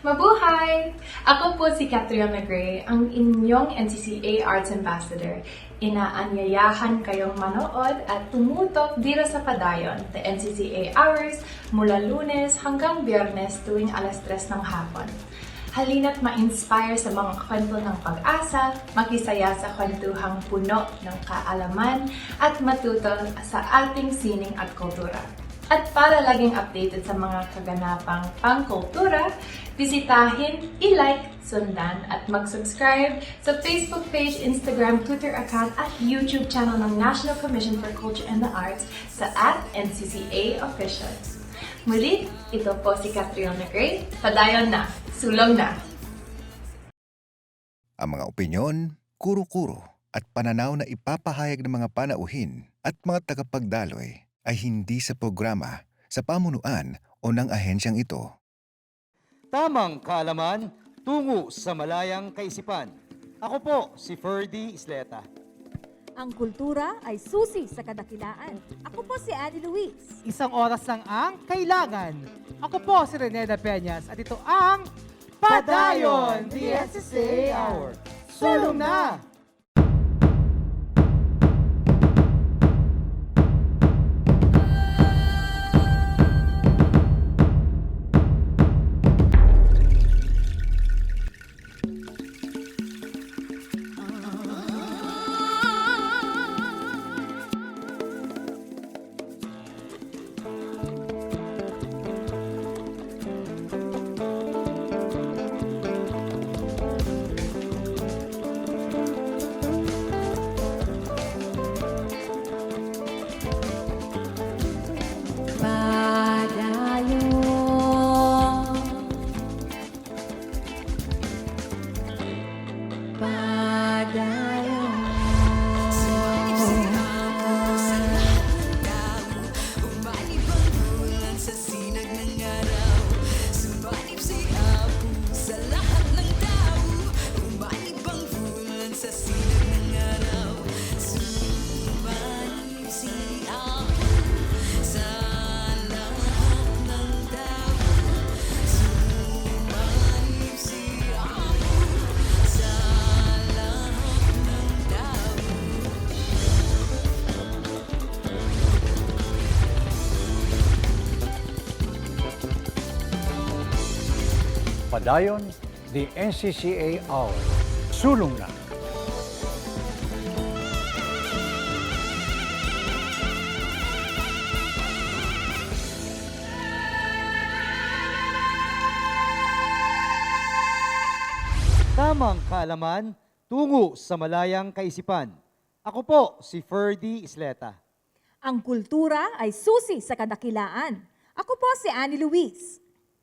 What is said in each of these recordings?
Mabuhay! Ako po si Catriona Gray, ang inyong NCCA Arts Ambassador. Inaanyayahan kayong manood at tumutok dito sa Padayon, the NCCA Hours, mula Lunes hanggang Biyernes tuwing alas 3 ng hapon. Halina't ma-inspire sa mga kwento ng pag-asa, makisaya sa kwentuhang puno ng kaalaman, at matuto sa ating sining at kultura. At para laging updated sa mga kaganapang pangkultura, bisitahin, i-like, sundan at mag-subscribe sa Facebook page, Instagram, Twitter account at YouTube channel ng National Commission for Culture and the Arts sa @NCCA Official. Muli, ito po si Catriona Gray. Padayon na, sulong na! Ang mga opinyon, kuro-kuro at pananaw na ipapahayag ng mga panauhin at mga tagapagdaloy ay hindi sa programa, sa pamunuan o ng ahensyang ito. Tamang kaalaman, tungo sa malayang kaisipan. Ako po si Ferdy Isleta. Ang kultura ay susi sa kadakilaan. Ako po si Annie Luis. Isang oras lang ang kailangan. Ako po si Reneda Peñas at ito ang Padayon, the SSA Hour. Sulong na! Padayon, the NCCA Hour. Sulong na! Tamang kaalaman, tungo sa malayang kaisipan. Ako po si Ferdy Isleta. Ang kultura ay susi sa kadakilaan. Ako po si Annie Luis.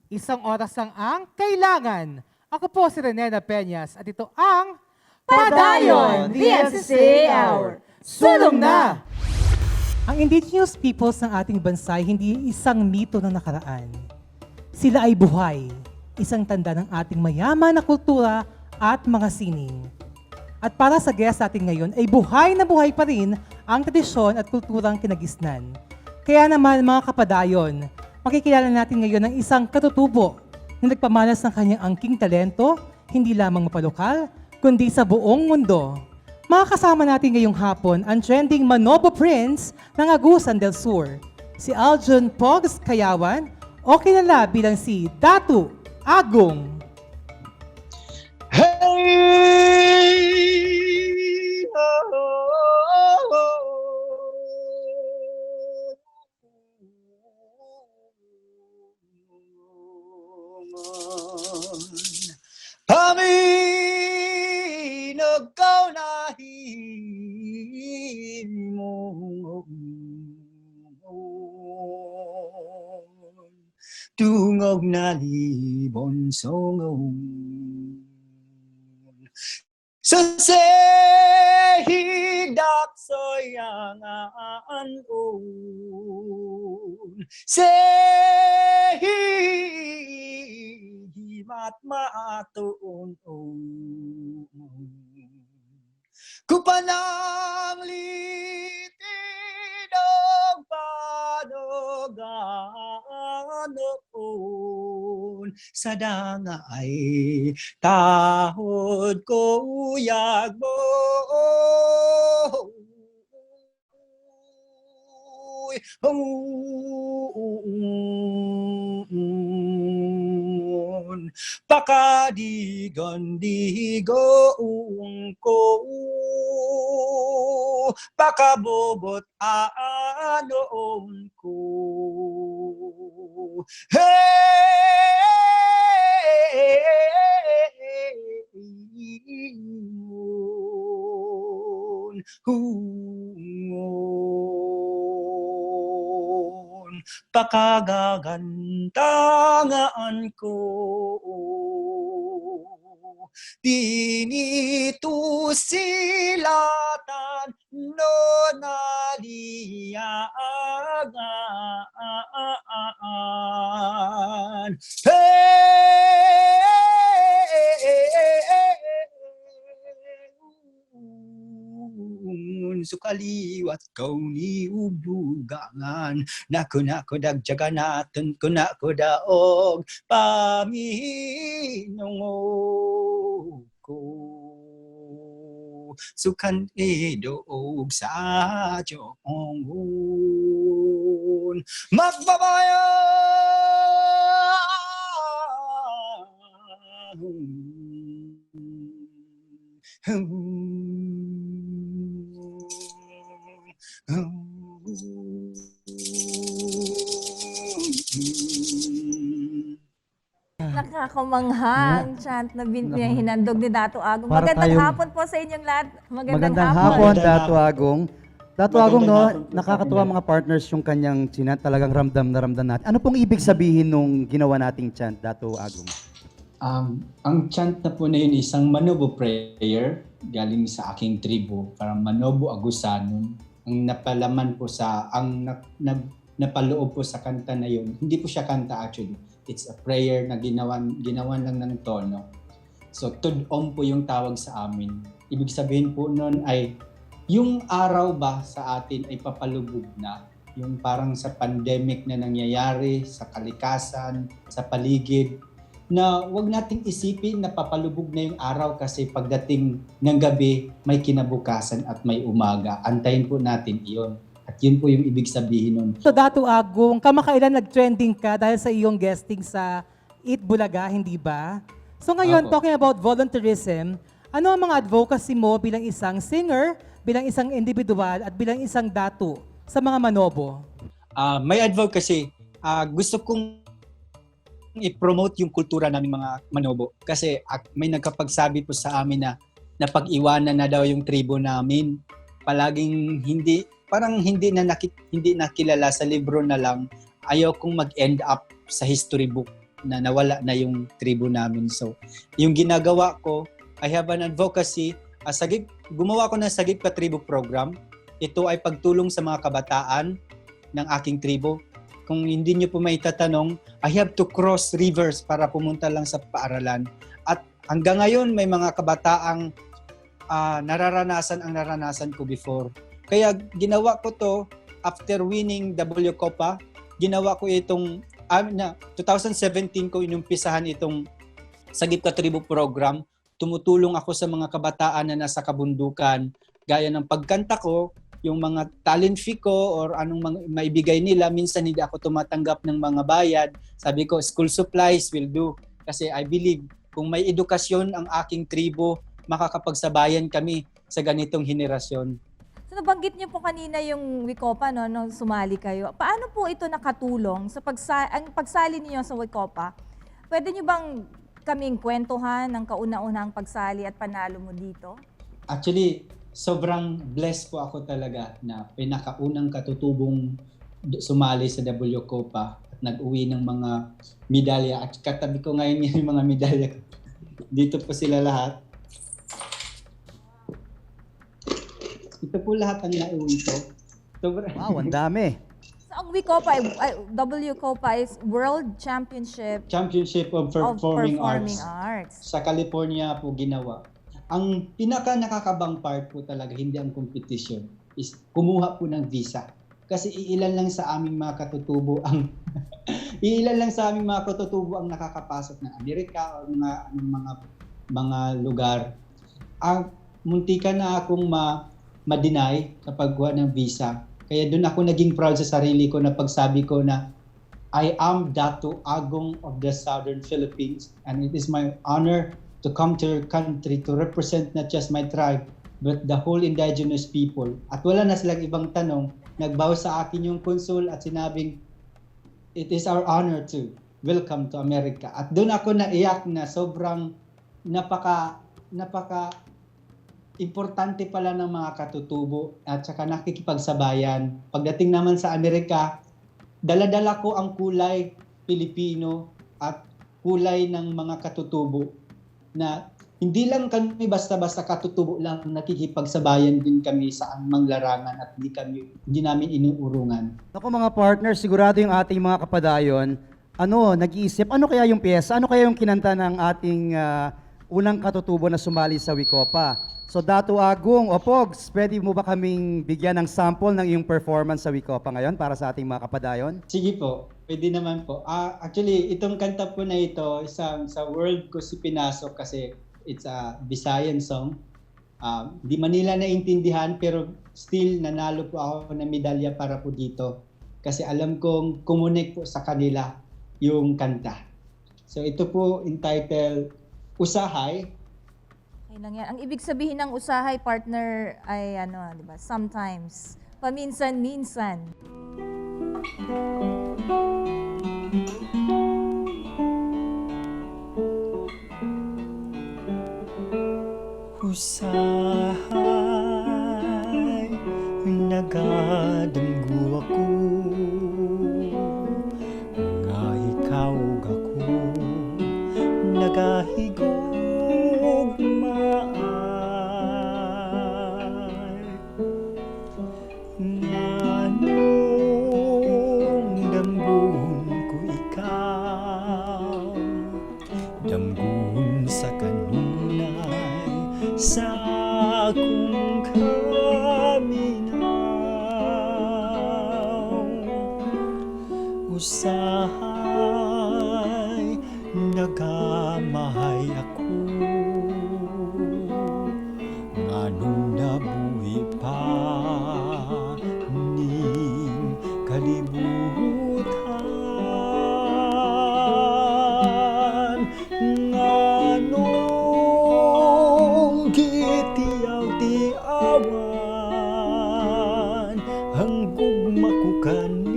Isang oras lang ang kailangan. Ako po si Reneda Peñas at ito ang Padayon, the SSA Hour. Sulong na! Ang indigenous peoples ng ating bansa ay hindi isang mito na nakaraan. Sila ay buhay, isang tanda ng ating mayaman na kultura at mga sining. At para sa guest natin ngayon ay buhay na buhay pa rin ang tradisyon at kulturang kinagisnan. Kaya naman mga kapadayon, makikilala natin ngayon ng isang katutubo na nagpamalas ng kanyang angking talento, hindi lamang mapalokal, kundi sa buong mundo. Makakasama natin ngayong hapon ang trending Manobo Prince ng Agusan del Sur, si Aljon Pogs Kayawan o kilala bilang si Datu Agong. Hey! Paminagaw na mo tungog na libon songong Sehigdak soyangan Sehimat maatuon Kupanang litidog panoganoon sa dangay tahod ko uyag mo pakadigan-digoong ko pakabobot anoon ko hungon pakagagantangaan ko dinito silatan no naliyagan sukaliwat kau ni ubugangan nako dagjaga natin ko nako daog paminong ko sukan edoog sa jongon Nakakamanghang chant na hinandog ni Dato Agong. Para Magandang tayong- hapon po sa inyong lahat. Magandang hapon, Dato Agong. Dato Agong, no, Magandang hapon po sa nakakatuwa kanila. mga partners yung kanyang chant. Talagang ramdam na ramdam natin. Ano pong ibig sabihin nung ginawa nating chant, Dato Agong? Ang chant na po na yun isang Manobo prayer galing sa aking tribo, parang Manobo Agusanon. Ang napalaman po napaloob po sa kanta na yun. Hindi po siya kanta actually. It's a prayer na ginawan lang ng tono. So Tudom po yung tawag sa amin. Ibig sabihin po nun ay yung araw ba sa atin ay papalubog na. Yung parang sa pandemic na nangyayari, sa kalikasan, sa paligid, na wag nating isipin na papalubog na yung araw kasi pagdating ng gabi, may kinabukasan at may umaga. Antayin po natin iyon. At yun po yung ibig sabihin nun. So Dato Agong, kamakailan nag-trending ka dahil sa iyong guesting sa Eat Bulaga, hindi ba? So ngayon, Apo. talking about volunteerism, ano ang mga advocacy mo bilang isang singer, bilang isang individual, at bilang isang dato sa mga Manobo? May advocacy. Gusto kong i-promote yung kultura naming mga Manobo kasi may nagkapagsabi po sa amin na napag-iwanan na daw yung tribo namin. Palaging hindi nakilala sa libro na lang. Ayaw kong mag-end up sa history book na nawala na yung tribo namin. So, yung ginagawa ko, I have an advocacy. Gumawa ko ng Sagip Ka Tribo program. Ito ay pagtulong sa mga kabataan ng aking tribo. Kung hindi nyo po may tatanong, I have to cross rivers para pumunta lang sa paaralan. At hanggang ngayon, may mga kabataang naranasan ko before. Kaya ginawa ko to after winning W Copa. Ginawa ko itong 2017 ko inumpisahan itong Sagip Ka Tribo program. Tumutulong ako sa mga kabataan na nasa kabundukan. Gaya ng pagkanta ko, yung mga talent fee ko or anong maibigay nila, minsan hindi ako tumatanggap ng mga bayad. Sabi ko, school supplies will do. Kasi I believe, kung may edukasyon ang aking tribo, makakapagsabayan kami sa ganitong henerasyon. So nabanggit niyo po kanina yung Wicopa, no, nung sumali kayo. Paano po ito nakatulong sa ang pagsali niyo sa Wicopa? Pwede niyo bang kaming kwentuhan ng kauna-unahang pagsali at panalo mo dito? Actually, sobrang blessed po ako talaga na pinakaunang katutubong sumali sa W Copa at nag-uwi ng mga medalya. At katabi ko ngayon yung mga medalya. Dito po sila lahat. Ito po lahat ang nauwi ko. Wow, ang dami. So ang Wicopa, W Copa is World Championship Championship of Performing Arts. Sa California po ginawa. Ang pinaka nakakabang part po talaga, hindi ang competition, is kumuha po ng visa. kasi iilan lang sa aming mga katutubo ang iilan lang sa aming mga katutubo ang nakakapasok ng Amerika o mga lugar. Muntikan na akong ma-deny kapag kuha ng visa. Kaya doon ako naging proud sa sarili ko na pagsabi ko na I am Dato Agong of the Southern Philippines, and it is my honor to come to your country to represent not just my tribe but the whole indigenous people. At wala na silang ibang tanong. Nagbow sa akin yung konsul at sinabing, it is our honor to welcome to America. At doon ako naiyak na sobrang napaka importante pala ng mga katutubo at saka nakikipagsabayan. Pagdating naman sa Amerika, dala-dala ko ang kulay Pilipino at kulay ng mga katutubo na hindi lang kami basta-basta katutubo lang, nakikipagsabayan din kami sa anumang larangan at hindi namin inuurungan. Ako mga partner, sigurado yung ating mga kapadayon, nag-iisip, ano kaya yung piyesa, ano kaya yung kinanta ng ating unang katutubo na sumali sa Wicopa. So Dato Agong o Pogs, pwede mo ba kaming bigyan ng sample ng iyong performance sa Wicopa ngayon para sa ating mga kapadayon? Sige po, pwede naman po. Actually, itong kanta po na ito, sa world ko si pinasok kasi it's a Visayan song. Di man nila naintindihan pero still nanalo po ako ng medalya para po dito. Kasi alam kong kumunik po sa kanila yung kanta. So ito po entitled Usahay. Okay lang yan. Ang ibig sabihin ng usahay, partner, ay di ba? Sometimes. Paminsan-minsan. Usahay, nagadanggo ako, nga ikaw ako, nagahigog maay. Nganong damgon ko ikaw, damgon sa kanunay, sa akong kaminaw. Usahay, nagamahay ako, nganong nabuhi pa ning kalibutan. Nganong gitiyaw-tiyawan ang gugma ko kanimo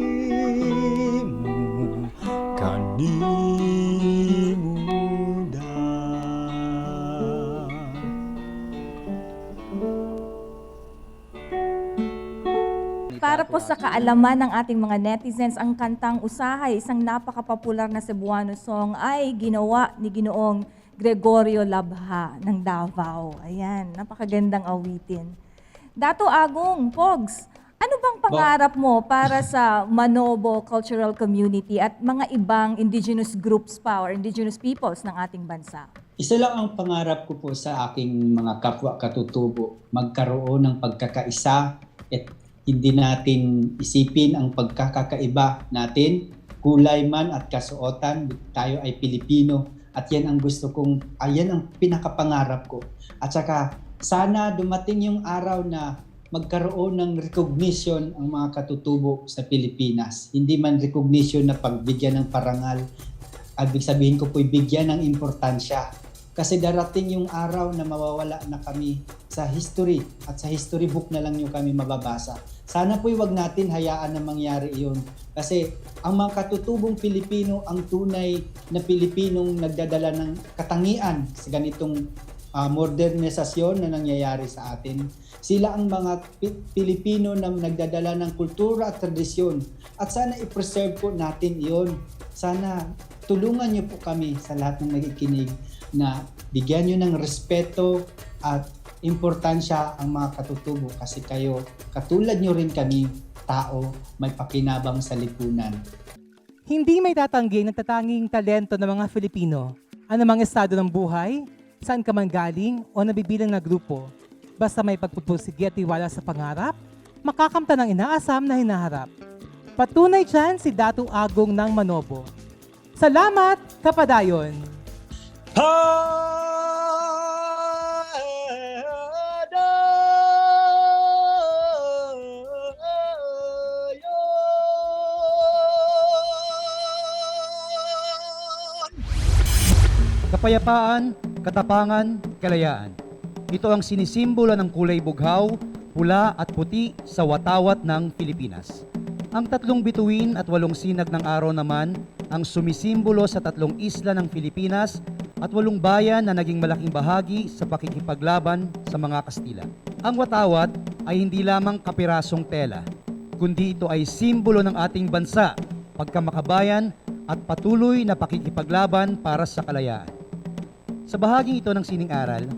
Para po sa kaalaman ng ating mga netizens, ang kantang Usahay, isang napakapopular na Cebuano song, ay ginawa ni Ginoong Gregorio Labha ng Davao. Ayan, napakagandang awitin. Dato Agong, Pogs, ano bang pangarap mo para sa Manobo Cultural Community at mga ibang indigenous groups pa or indigenous peoples ng ating bansa? Isa lang ang pangarap ko po sa aking mga kapwa katutubo, magkaroon ng pagkakaisa at hindi natin isipin ang pagkakaiba natin, kulay man at kasuotan, tayo ay Pilipino at yan ang gusto kong, yan ang pinakapangarap ko. At saka sana dumating yung araw na magkaroon ng recognition ang mga katutubo sa Pilipinas. Hindi man recognition na pagbigyan ng parangal, ibig sabihin ko po'y bigyan ng importansya. Kasi darating yung araw na mawawala na kami sa history at sa history book na lang yung kami mababasa. Sana po'y wag natin hayaan na mangyari iyon. Kasi ang mga katutubong Pilipino, ang tunay na Pilipinong nagdadala ng katangian sa ganitong modernisasyon na nangyayari sa atin. Sila ang mga Pilipino na nagdadala ng kultura at tradisyon. At sana i-preserve po natin iyon. Sana tulungan niyo po kami sa lahat ng nakikinig na bigyan nyo ng respeto at importansya ang mga katutubo kasi kayo, katulad nyo rin kami, tao, may pakinabang sa lipunan. Hindi may tatanggi ng tatanging talento ng mga Filipino, anumang estado ng buhay, saan ka man galing o nabibilang na grupo. Basta may pagpupursige at tiwala sa pangarap, makakamta ng inaasam na hinaharap. Patunay dyan si Datu Agong ng Manobo. Salamat, kapadayon! Kapayapaan, katapangan, kalayaan. Ito ang sinisimbolo ng kulay bughaw, pula at puti sa watawat ng Pilipinas. Ang 3 bituin at 8 sinag ng araw naman ang sumisimbolo sa 3 isla ng Pilipinas at 8 bayan na naging malaking bahagi sa pakikipaglaban sa mga Kastila. Ang watawat ay hindi lamang kapirasong tela, kundi ito ay simbolo ng ating bansa, pagkamakabayan at patuloy na pakikipaglaban para sa kalayaan. Sa bahaging ito ng sining aral,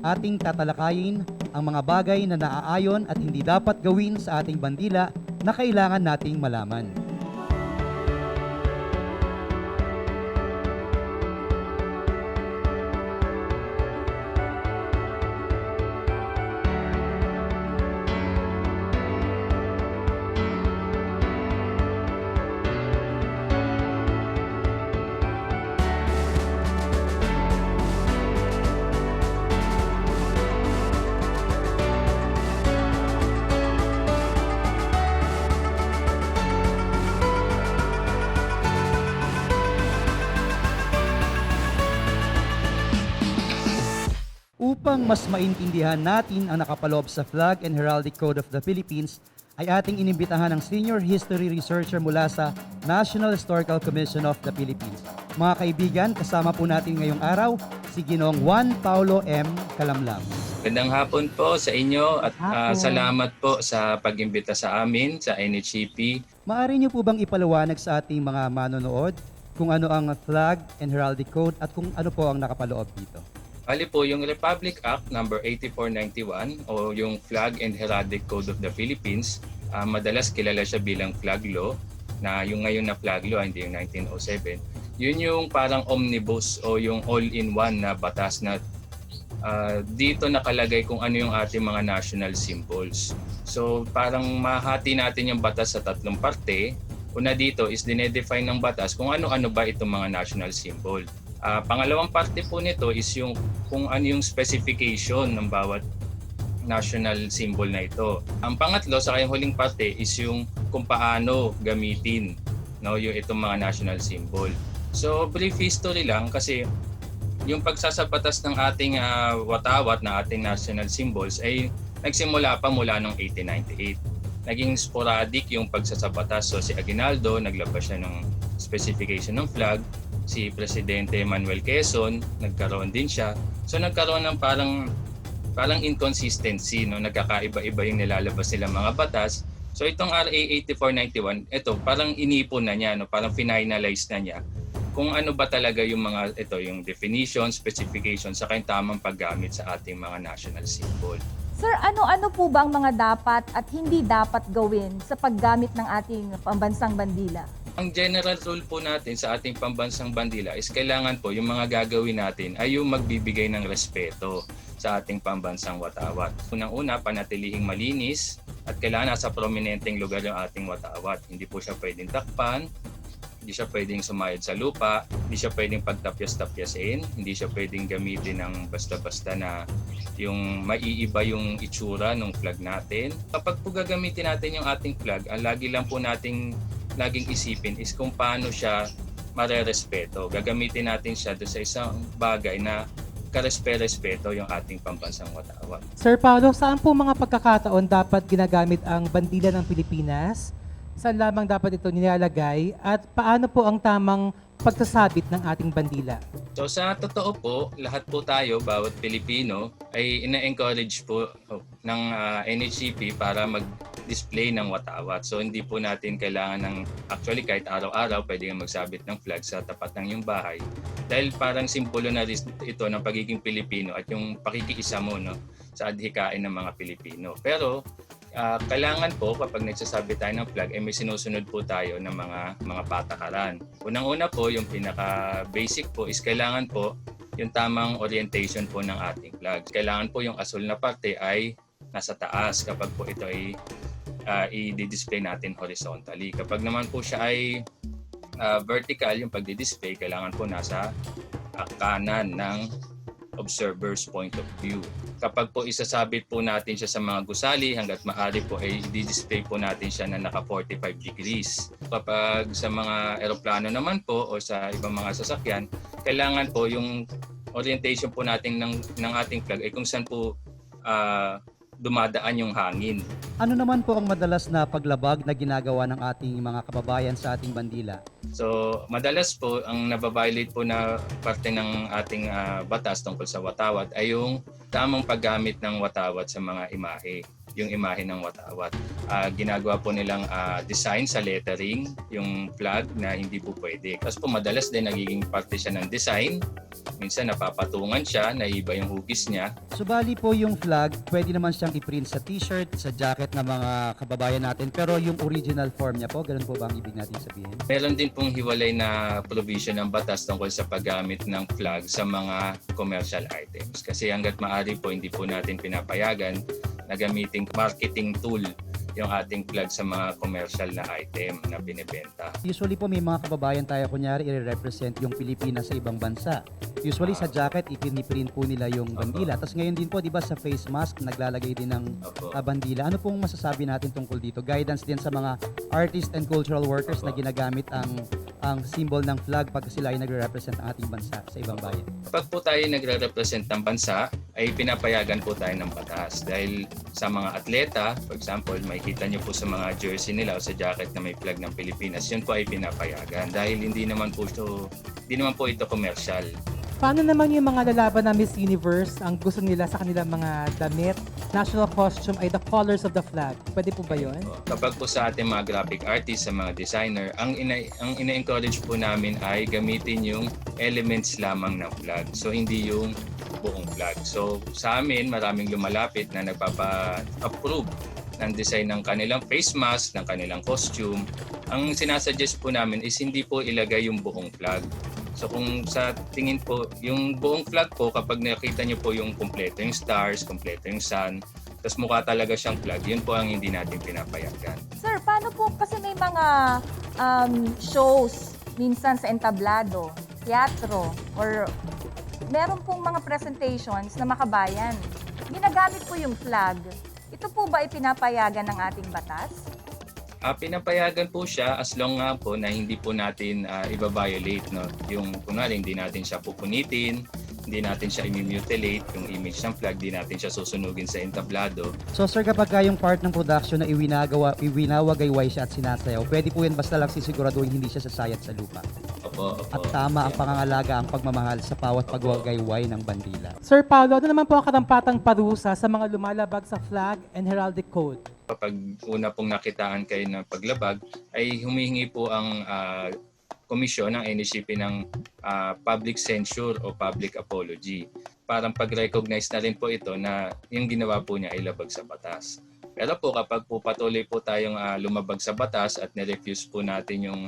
ating tatalakayin ang mga bagay na naaayon at hindi dapat gawin sa ating bandila na kailangan nating malaman. Upang mas maintindihan natin ang nakapaloob sa Flag and Heraldic Code of the Philippines, ay ating inimbitahan ng Senior History Researcher mula sa National Historical Commission of the Philippines. Mga kaibigan, kasama po natin ngayong araw si Ginoong Juan Paulo M. Calamlam. Magandang hapon po sa inyo at Hapon. salamat po sa pag-imbita sa amin sa NHCP. Maaari niyo po bang ipaliwanag sa ating mga manonood kung ano ang Flag and Heraldic Code at kung ano po ang nakapaloob dito? Bali po, yung Republic Act number 8491 o yung Flag and Heraldic Code of the Philippines, madalas kilala siya bilang Flag Law, na yung ngayon na Flag Law, hindi yung 1907. Yun yung parang omnibus o yung all-in-one na batas na dito nakalagay kung ano yung ating mga national symbols. So parang mahati natin yung batas sa 3 parte. Una dito is dinedefine ng batas kung ano-ano ba itong mga national symbol. Pangalawang parte po nito is yung kung ano yung specification ng bawat national symbol na ito. Ang pangatlo sa kayong huling parte is yung kung paano gamitin yung itong mga national symbol. So brief history lang kasi yung pagsasabatas ng ating watawat na ating national symbols ay nagsimula pa mula noong 1898. Naging sporadic yung pagsasabatas. So si Aguinaldo naglabas siya ng specification ng flag. Si Presidente Manuel Quezon, nagkaroon din siya. So nagkaroon ng parang inconsistency, nagkakaiba-iba yung nilalabas nilang mga batas. So itong RA 8491, ito parang inipon na niya, parang finalize na niya kung ano ba talaga yung mga yung definition, specification sa kayong tamang paggamit sa ating mga national symbol. Sir, ano-ano po ba ang mga dapat at hindi dapat gawin sa paggamit ng ating pambansang bandila? Ang general rule po natin sa ating pambansang bandila is kailangan po yung mga gagawin natin ay yung magbibigay ng respeto sa ating pambansang watawat. Unang-una, panatilihing malinis at kailangan nasa prominenteng lugar yung ating watawat. Hindi po siya pwedeng takpan, hindi siya pwedeng sumayad sa lupa, hindi siya pwedeng pagtapyas-tapyasin, hindi siya pwedeng gamitin ng basta-basta na yung maiiba yung itsura ng flag natin. Kapag po gagamitin natin yung ating flag, ang lagi lang po nating laging isipin is kung paano siya marerespeto. Gagamitin natin siya doon sa isang bagay na karespe-respeto yung ating pambansang watawat. Sir Paulo, saan po mga pagkakataon dapat ginagamit ang bandila ng Pilipinas? Saan lamang dapat ito nilalagay? At paano po ang tamang pagsasabit ng ating bandila? So sa totoo po, lahat po tayo, bawat Pilipino, ay ina-encourage po ng NHCP para mag-display ng watawat. So hindi po natin kailangan ng, actually kahit araw-araw, pwede kang magsabit ng flag sa tapat ng iyong bahay. Dahil parang simbolo na rin ito ng pagiging Pilipino at yung pakikiisa mo sa adhikain ng mga Pilipino. Pero kailangan po kapag nagsasabi tayo ng flag ay may sinusunod po tayo ng mga patakaran. Unang-una po, yung pinaka-basic po is kailangan po yung tamang orientation po ng ating flag. Kailangan po yung asul na parte ay nasa taas kapag po ito ay i-display natin horizontally. Kapag naman po siya ay vertical, yung pagdi-display, kailangan po nasa kanan ng observer's point of view. Kapag po isasabit po natin siya sa mga gusali, hanggat maaari po ay i-display po natin siya na naka 45 degrees. Kapag sa mga eroplano naman po o sa ibang mga sasakyan, kailangan po yung orientation po natin ng ating flag ay kung saan po dumadaan yung hangin. Ano naman po ang madalas na paglabag na ginagawa ng ating mga kababayan sa ating bandila? So, madalas po, ang nababiolate po na parte ng ating batas tungkol sa watawat ay yung tamang paggamit ng watawat sa mga imahe, yung imahe ng watawat. Ginagawa po nilang design sa lettering, yung flag na hindi po pwede. Tapos po madalas din nagiging parte siya ng design. Minsan napapatungan siya, naiba yung hugis niya. Subali po yung flag, pwede naman siyang i-print sa t-shirt, sa jacket ng mga kababayan natin, pero yung original form niya po, ganun po ba ang ibig natin sabihin? Meron din pong hiwalay na provision ng batas tungkol sa paggamit ng flag sa mga commercial items. Kasi hanggat maaari po, hindi po natin pinapayagan na gamiting marketing tool yung ating flag sa mga commercial na item na binibenta. Usually po may mga kababayan tayo, kunyari, i-represent yung Pilipinas sa ibang bansa. Usually sa jacket, ipiniprint po nila yung bandila. Tapos ngayon din po, di ba, sa face mask, naglalagay din ng bandila. Ano pong masasabi natin tungkol dito? Guidance din sa mga artists and cultural workers na ginagamit ang symbol ng flag pag sila ay nagre-represent ang ating bansa sa ibang bayan. Kapag po tayo nagre-represent ng bansa, ay pinapayagan po tayo ng batas. Dahil sa mga atleta, for example, makikita nyo po sa mga jersey nila o sa jacket na may flag ng Pilipinas, yun po ay pinapayagan. Dahil hindi naman po ito commercial. Paano naman yung mga lalaban ng Miss Universe, ang gusto nila sa kanilang mga damit, national costume ay the colors of the flag? Pwede po ba yun? Kapag po sa ating mga graphic artists, sa mga designer, ang ina-encourage po namin ay gamitin yung elements lamang ng flag. So hindi yung buong flag. So sa amin, maraming lumalapit na nagpapa-approve ng design ng kanilang face mask, ng kanilang costume. Ang sinasuggest po namin is hindi po ilagay yung buong flag. So kung sa tingin po, yung buong flag po, kapag nakita nyo po yung kompleto yung stars, kompleto yung sun, tapos mukha talaga siyang flag, yun po ang hindi natin pinapayagan. Sir, paano po kasi may mga shows minsan sa entablado, teatro, or meron pong mga presentations na makabayan. Ginagamit po yung flag. Ito po ba ipinapayagan ng ating batas? Pinapayagan po siya as long nga po na hindi po natin i-violate. No? Yung kunwari, hindi natin siya pupunitin, hindi natin siya i-mutilate, yung image ng flag, hindi natin siya susunugin sa entablado. So sir, kapag yung part ng production na iwinawagayway siya at sinasayaw, pwede po yan basta lang sisiguraduhin hindi siya sasayat sa lupa. Opo. At tama ang pangangalaga, ang pagmamahal sa bawat pagwagayway ng bandila. Sir Paolo, ano naman po ang karampatang parusa sa mga lumalabag sa flag and heraldic code? Kapag una pong nakitaan kayo ng paglabag, ay humihingi po ang komisyon ng NSCP ng public censure o public apology. Parang pag-recognize na rin po ito na yung ginawa po niya ay labag sa batas. Pero po kapag po patuloy po tayong lumabag sa batas at nirefuse po natin yung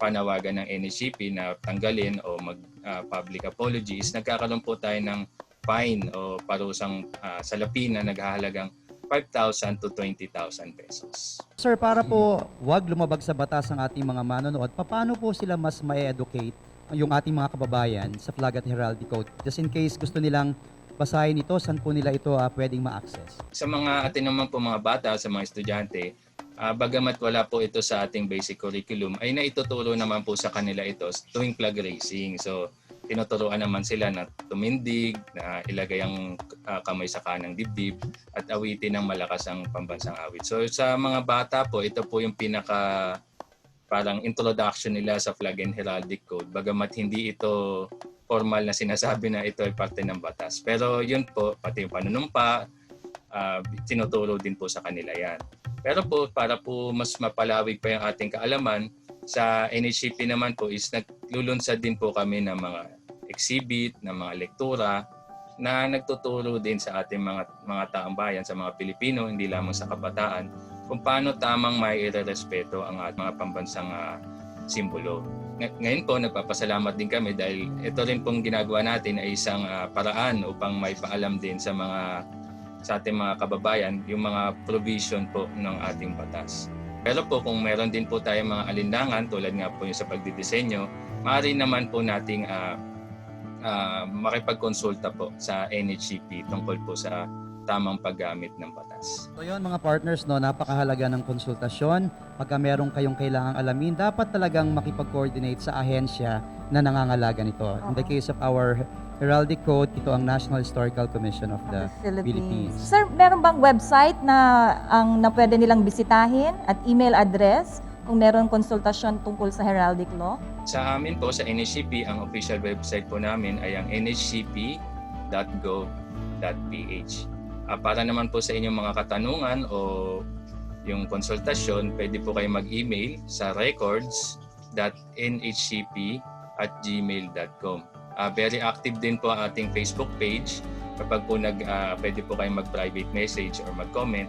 panawagan ng NSCP na tanggalin o mag-public apologies, nagkakaroon po tayo ng fine o parusang salapi na naghahalagang 5,000 to 20,000 pesos. Sir, para po wag lumabag sa batas ang ating mga manonood, paano po sila mas ma-educate yung ating mga kababayan sa flag at heraldic code? Just in case gusto nilang basahin ito, saan po nila ito pwedeng ma-access? Sa mga atin naman po mga bata, sa mga estudyante, bagamat wala po ito sa ating basic curriculum, ay naituturo naman po sa kanila ito tuwing flag raising. So, tinuturuan naman sila na tumindig, na ilagay ang kamay sa kanang dibdib at awitin ng malakas ang pambansang awit. So sa mga bata po, ito po yung parang introduction nila sa flag and heraldic code. Bagamat hindi ito formal na sinasabi na ito ay parte ng batas. Pero yun po, pati yung panunumpa, tinuturo din po sa kanila yan. Pero po, para po mas mapalawig pa yung ating kaalaman, sa NSCP naman po is naglulunsad din po kami ng mga exhibit, ng mga lektura na nagtuturo din sa ating mga taong bayan, sa mga Pilipino, hindi lamang sa kabataan, kung paano tamang may irerespeto ang ating mga pambansang simbolo. Ngayon po, nagpapasalamat din kami dahil ito rin pong ginagawa natin ay isang paraan upang may paalam din sa mga sa ating mga kababayan yung mga provision po ng ating batas. Pero po kung meron din po tayong mga alinlangan tulad nga po yung sa pagdidisenyo, maaari naman po nating makipagkonsulta po sa NHCP tungkol po sa tamang paggamit ng batas. So yun mga partners, no, napakahalaga ng konsultasyon. Pagka meron kayong kailangang alamin, dapat talagang makipag-coordinate sa ahensya na nangangalaga nito. In the case of our Heraldic Code, ito ang National Historical Commission of the Philippines. Sir, meron bang website na pwede nilang bisitahin at email address kung meron konsultasyon tungkol sa heraldic law? Sa amin po, sa NHCP, ang official website po namin ay ang nhcp.gov.ph. Para naman po sa inyong mga katanungan o yung konsultasyon, pwede po kayo mag-email sa records.nhcp@gmail.com. Very active din po ang ating Facebook page. Kapag po pwede po kayo mag-private message or mag-comment,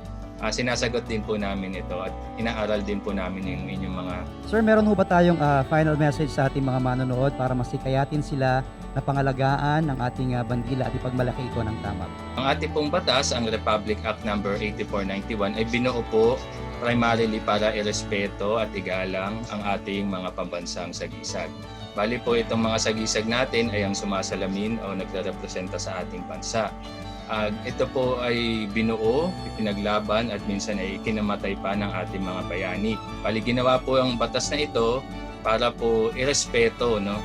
sinasagot din po namin ito at inaaral din po namin yung inyong mga... Sir, meron ho ba tayong final message sa ating mga manonood para masikayatin sila na pangalagaan ng ating bandila at ipagmalaki ito ng tama? Ang ating pong batas, ang Republic Act No. 8491 ay binuo po primarily para irespeto at igalang ang ating mga pambansang sagisag. Bali po itong mga sagisag natin ay ang sumasalamin o nagre-representa sa ating bansa. Ito po ay binuo, ipinaglaban at minsan ay kinamatay pa ng ating mga bayani. Bali ginawa po ang batas na ito para po irespeto, no,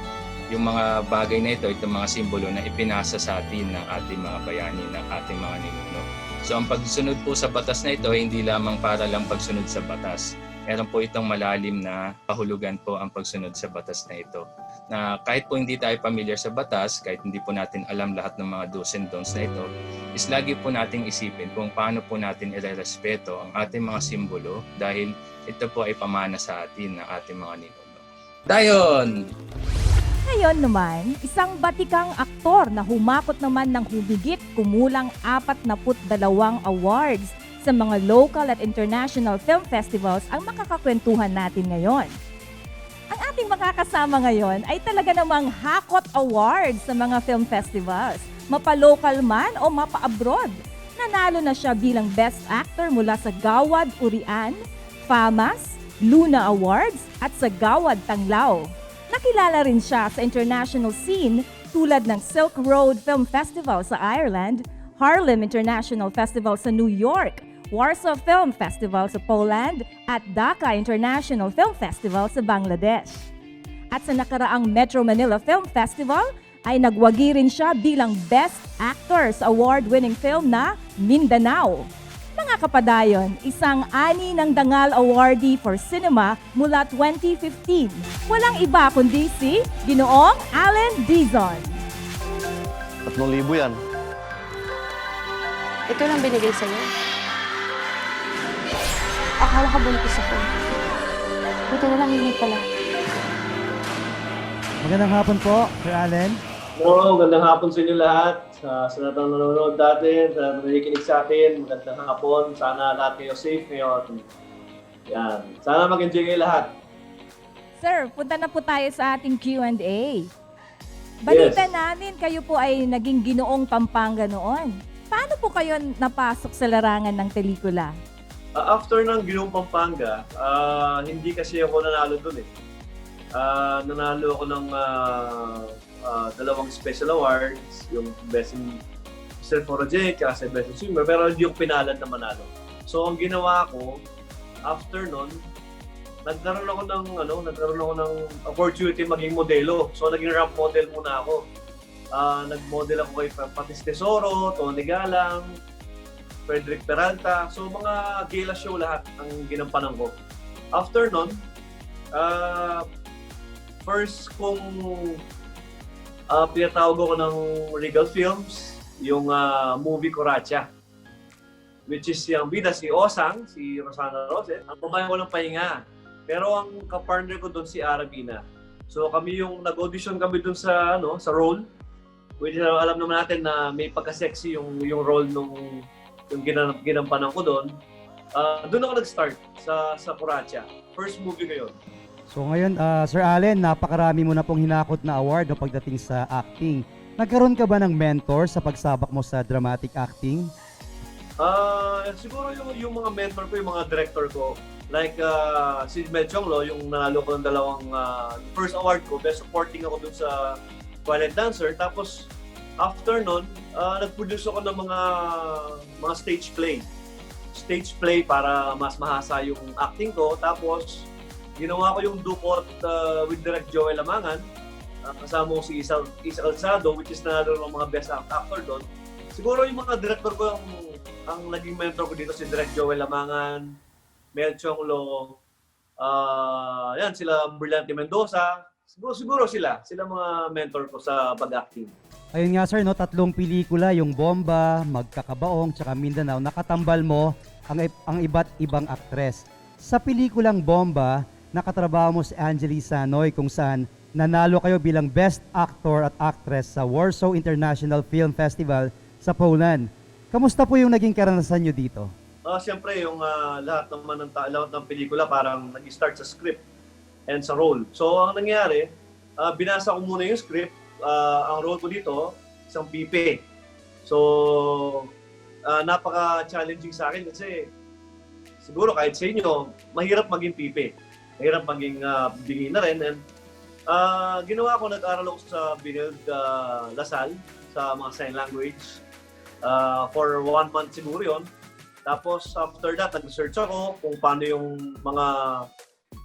yung mga bagay na ito, itong mga simbolo na ipinasa sa atin ng ating mga bayani, ng ating mga ninuno. So ang pagsunod po sa batas na ito ay hindi lamang para lang pagsunod sa batas. Meron po itong malalim na kahulugan po ang pagsunod sa batas na ito. Na kahit po hindi tayo familiar sa batas, kahit hindi po natin alam lahat ng mga do's and don'ts na ito, is lagi po nating isipin kung paano po natin irerespeto ang ating mga simbolo dahil ito po ay pamana sa atin ng ating mga ninuno. Dayon! Ngayon naman, isang batikang aktor na humakot naman ng humigit kumulang 42 awards sa mga local at international film festivals ang makakakwentuhan natin ngayon. Ang ating makakasama ngayon ay talaga namang hakot awards sa mga film festivals, mapa-local man o mapa-abroad. Nanalo na siya bilang Best Actor mula sa Gawad Urian, FAMAS, Luna Awards at sa Gawad Tanglao. Nakilala rin siya sa international scene tulad ng Silk Road Film Festival sa Ireland, Harlem International Festival sa New York, Warsaw Film Festival sa Poland at Dhaka International Film Festival sa Bangladesh. At sa nakaraang Metro Manila Film Festival ay nagwagi rin siya bilang Best Actor sa award-winning film na Mindanao. Mga kapadayon, isang ani ng Dangal Awardee for Cinema mula 2015. Walang iba kundi si Ginoong Allen Dizon. 3,000 yan. Ito lang binigay sa'yo. Akala ka buntis ako. Buti na lang hindi pala. Magandang hapon po, Sir Allen. No, magandang hapon sa inyo lahat. Sa lahat ng nanonood natin, sa nakikinig sa atin, magandang hapon. Sana lahat kayo safe ngayon. Yan. Sana mag-enjoy kayo lahat. Sir, punta na po tayo sa ating Q&A. Balita namin, kayo po ay naging Ginoong Pampanga noon. Paano po kayo napasok sa larangan ng pelikula? After ng Ginoong Pampanga, hindi kasi ako nanalo dun eh. Nanalo ako ng 2 special awards, yung Best in Photogenic at Best in Swimmer, pero hindi yung pinalad na manalo. So ang ginawa ko, after nun, nagkaroon ako ng opportunity maging modelo. So naging ramp model muna ako. Nag-model ako kay Patis Tesoro, Tony Galang, Frederick Peralta. So mga gala show lahat ang ginampanan ko. After nun, first kong pinatawag ako ng Regal Films, yung movie Coracha. Which is yung bida si Osang, si Rosana Roset. Ang babae ko ng pahinga. Pero ang kapartner ko doon si Arabina. So kami yung nag-audition kami doon sa sa role. Which alam naman natin na may pagka-sexy yung role nung yung ginampanan ko doon. Doon ako nag-start sa Coracha. First movie ko yun. So ngayon, Sir Allen, napakarami mo na pong hinakot na award no, pagdating sa acting. Nagkaroon ka ba ng mentor sa pagsabak mo sa dramatic acting? Siguro yung mga mentor ko, yung mga director ko, like si Mel Chonglo, yung nanalo ko ng dalawang first award ko, best supporting ako dun sa Twilight Dancer. Tapos after nun, nag-produce ako ng mga stage play para mas mahasa yung acting ko. Tapos ginawa ko yung dupot with Direct Joel Lamangan, kasama ko si Isa Calzado, which is nanalo ng mga best actor doon. Siguro yung mga director ko ang naging mentor ko dito, si Direct Joel Lamangan, Mel Chonglo, yan, sila Brillante Mendoza. Siguro sila mga mentor ko sa pag-acting. Ayun nga sir, no, 3 pelikula, yung Bomba, Magkakabaong, tsaka Mindanao, nakatambal mo ang iba't ibang aktres. Sa pelikulang Bomba, nakatrabaho mo si Angeli Sanoy kung saan nanalo kayo bilang Best Actor at Actress sa Warsaw International Film Festival sa Poland. Kamusta po yung naging karanasan nyo dito? Siyempre, yung lahat ng pelikula parang nag-start sa script and sa role. So, ang nangyari, binasa ko muna yung script. Ang role ko dito, isang pipe. So, napaka-challenging sa akin kasi siguro kahit sa inyo, mahirap maging pipe. Mahirap maging bingi na rin. And ginawa ko, nag-aral ako sa Binilde Lasal sa mga sign language. For 1 month siguro yon. Tapos after that, nag-research ako kung paano yung mga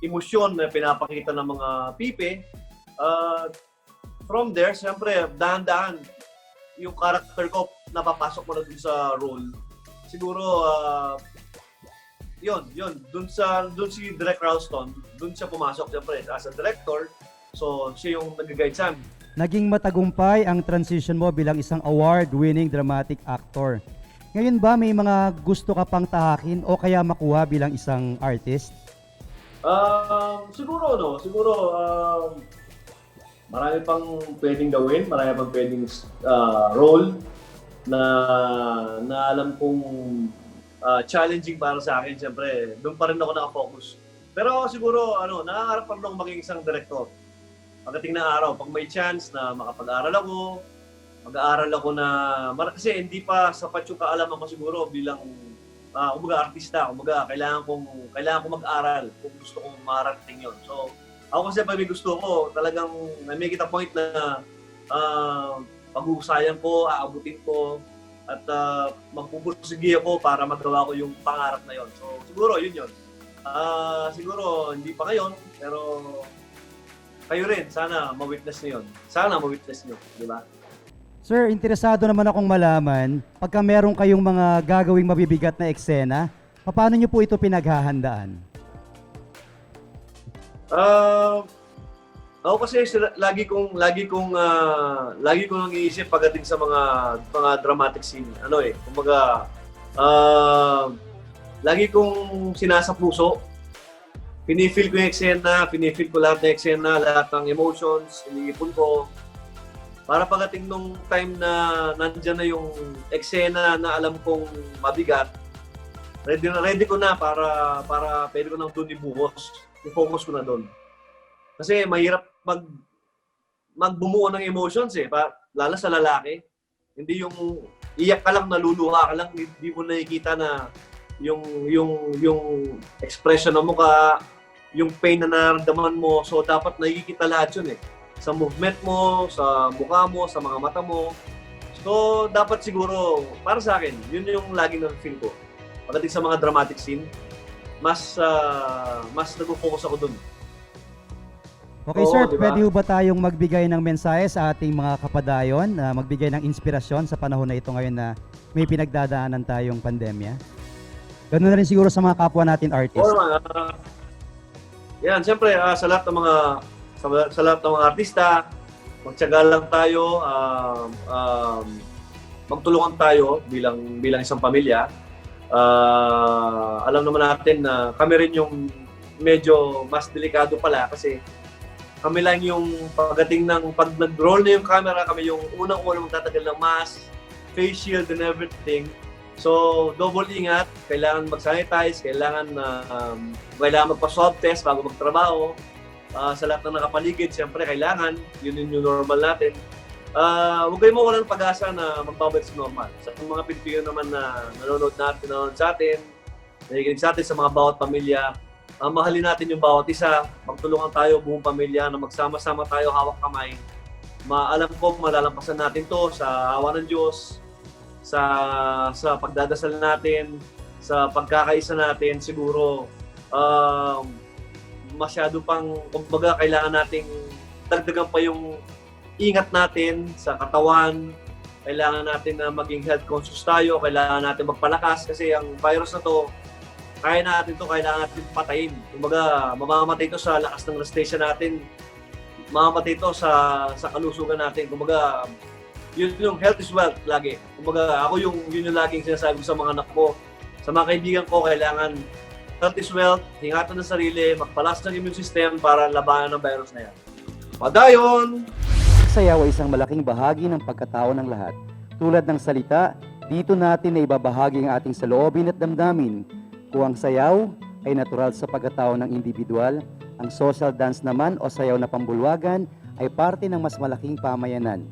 emosyon na pinapakita ng mga pipe. From there, siyempre, dahan-dahan, yung character ko, napapasok mo na dun sa role. Siguro, yun. Dun si Direk Ralston, dun siya pumasok, siyempre, as a director. So, siya yung nag-guide sa amin. Naging matagumpay ang transition mo bilang isang award-winning dramatic actor. Ngayon ba may mga gusto ka pang tahakin o kaya makuha bilang isang artist? Siguro, marami pang pwedeng gawin, marami pang pwedeng role na alam kong challenging para sa akin. Siyempre, doon pa rin ako nakafocus. Pero siguro, nangangarap pa rin ako maging isang director. Pagdating na araw, pag may chance na makapag-aral ako, mag-aaral ako na, kasi hindi pa sapat yung kaalaman ko siguro bilang artista. Kailangan kong mag-aral kung gusto kong marating yun. So, ako kasi pag may gusto ko, talagang may make it a point na pag-uusayan ko, aabutin ko, at magpupursige ako para magawa ko yung pangarap na yon. So, siguro, yun. Siguro, hindi pa ngayon, pero kayo rin, sana ma-witness niyo yun. Sana ma-witness niyo, di ba? Sir, interesado naman akong malaman, pagka meron kayong mga gagawing mabibigat na eksena, paano nyo po ito pinaghahandaan? Ako kasi lagi kong nang-iisip pagdating sa mga dramatic scene. Kumbaga, lagi kong sinasapuso. Pinifeel ko yung eksena, pinifeel ko lahat ng eksena, lahat ng emotions, iniipon ko. Para pagdating nung time na nandyan na yung eksena na alam kong mabigat, ready ko na para pwede ko nang doon ibuhos. I-focus ko na doon. Kasi mahirap magbumuo ng emotions lalo sa lalaki. Hindi yung iyak ka lang, naluluha ka lang, hindi mo nakikita na yung expression ng mukha, yung pain na nararamdaman mo. So dapat nakikita lahat yun sa movement mo, sa mukha mo, sa mga mata mo. So dapat siguro, para sa akin, yun yung laging na-feel ko. Pagdating sa mga dramatic scene, mas nag-focus ako dun. Okay sir, diba? Pwede ba tayong magbigay ng mensahe sa ating mga kapadayon, magbigay ng inspirasyon sa panahon na ito ngayon na may pinagdadaanan tayong pandemya? Ganun na rin siguro sa mga kapwa natin artist. Yan, siyempre sa lahat ng mga artista, magtiyaga lang tayo, magtulungan tayo bilang isang pamilya. Alam naman natin na kami rin yung medyo mas delikado pala kasi kami lang yung pagdating ng pag nag-roll na yung camera, kami yung unang-unang magtatagal ng mask, face shield and everything. So, double ingat, kailangan mag-sanitize, kailangan magpa-swab test bago magtrabaho. Sa lahat ng nakapaligid, siyempre kailangan, yun yung normal natin. huwag kayo mawalan ng pag-asa na magbabalik sa normal. Sa mga Pilipino naman na nanonood sa atin, nakikinig sa atin sa mga bawat pamilya, mahalin natin yung bawat isa, magtulungan tayo buong pamilya na magsama-sama tayo, hawak kamay. Alam ko, malalampasan natin to sa awa ng Diyos, sa pagdadasal natin, sa pagkakaisa natin. Siguro, masyado pang, kumbaga, kailangan nating dagdagan pa yung ingat natin sa katawan. Kailangan natin na maging health conscious tayo, kailangan natin magpalakas kasi ang virus na to, kailangan natin patayin. Kumbaga, mamamatay ito sa lakas ng resistensya natin. Mamamatay ito sa kalusugan natin. Kumbaga, yun yung health is wealth lagi. Kumbaga, yun yung laging sinasabi ko sa mga anak ko, sa mga kaibigan ko, kailangan health is wealth, ingatan ng sarili, magpalas ng immune system para labanan ng virus na yan. Padayon! Sayaw ay isang malaking bahagi ng pagkatao ng lahat. Tulad ng salita, dito natin na ibabahagi ang ating saloobin at damdamin. Kung ang sayaw ay natural sa pagkatao ng individual, ang social dance naman o sayaw na pambulwagan ay parte ng mas malaking pamayanan.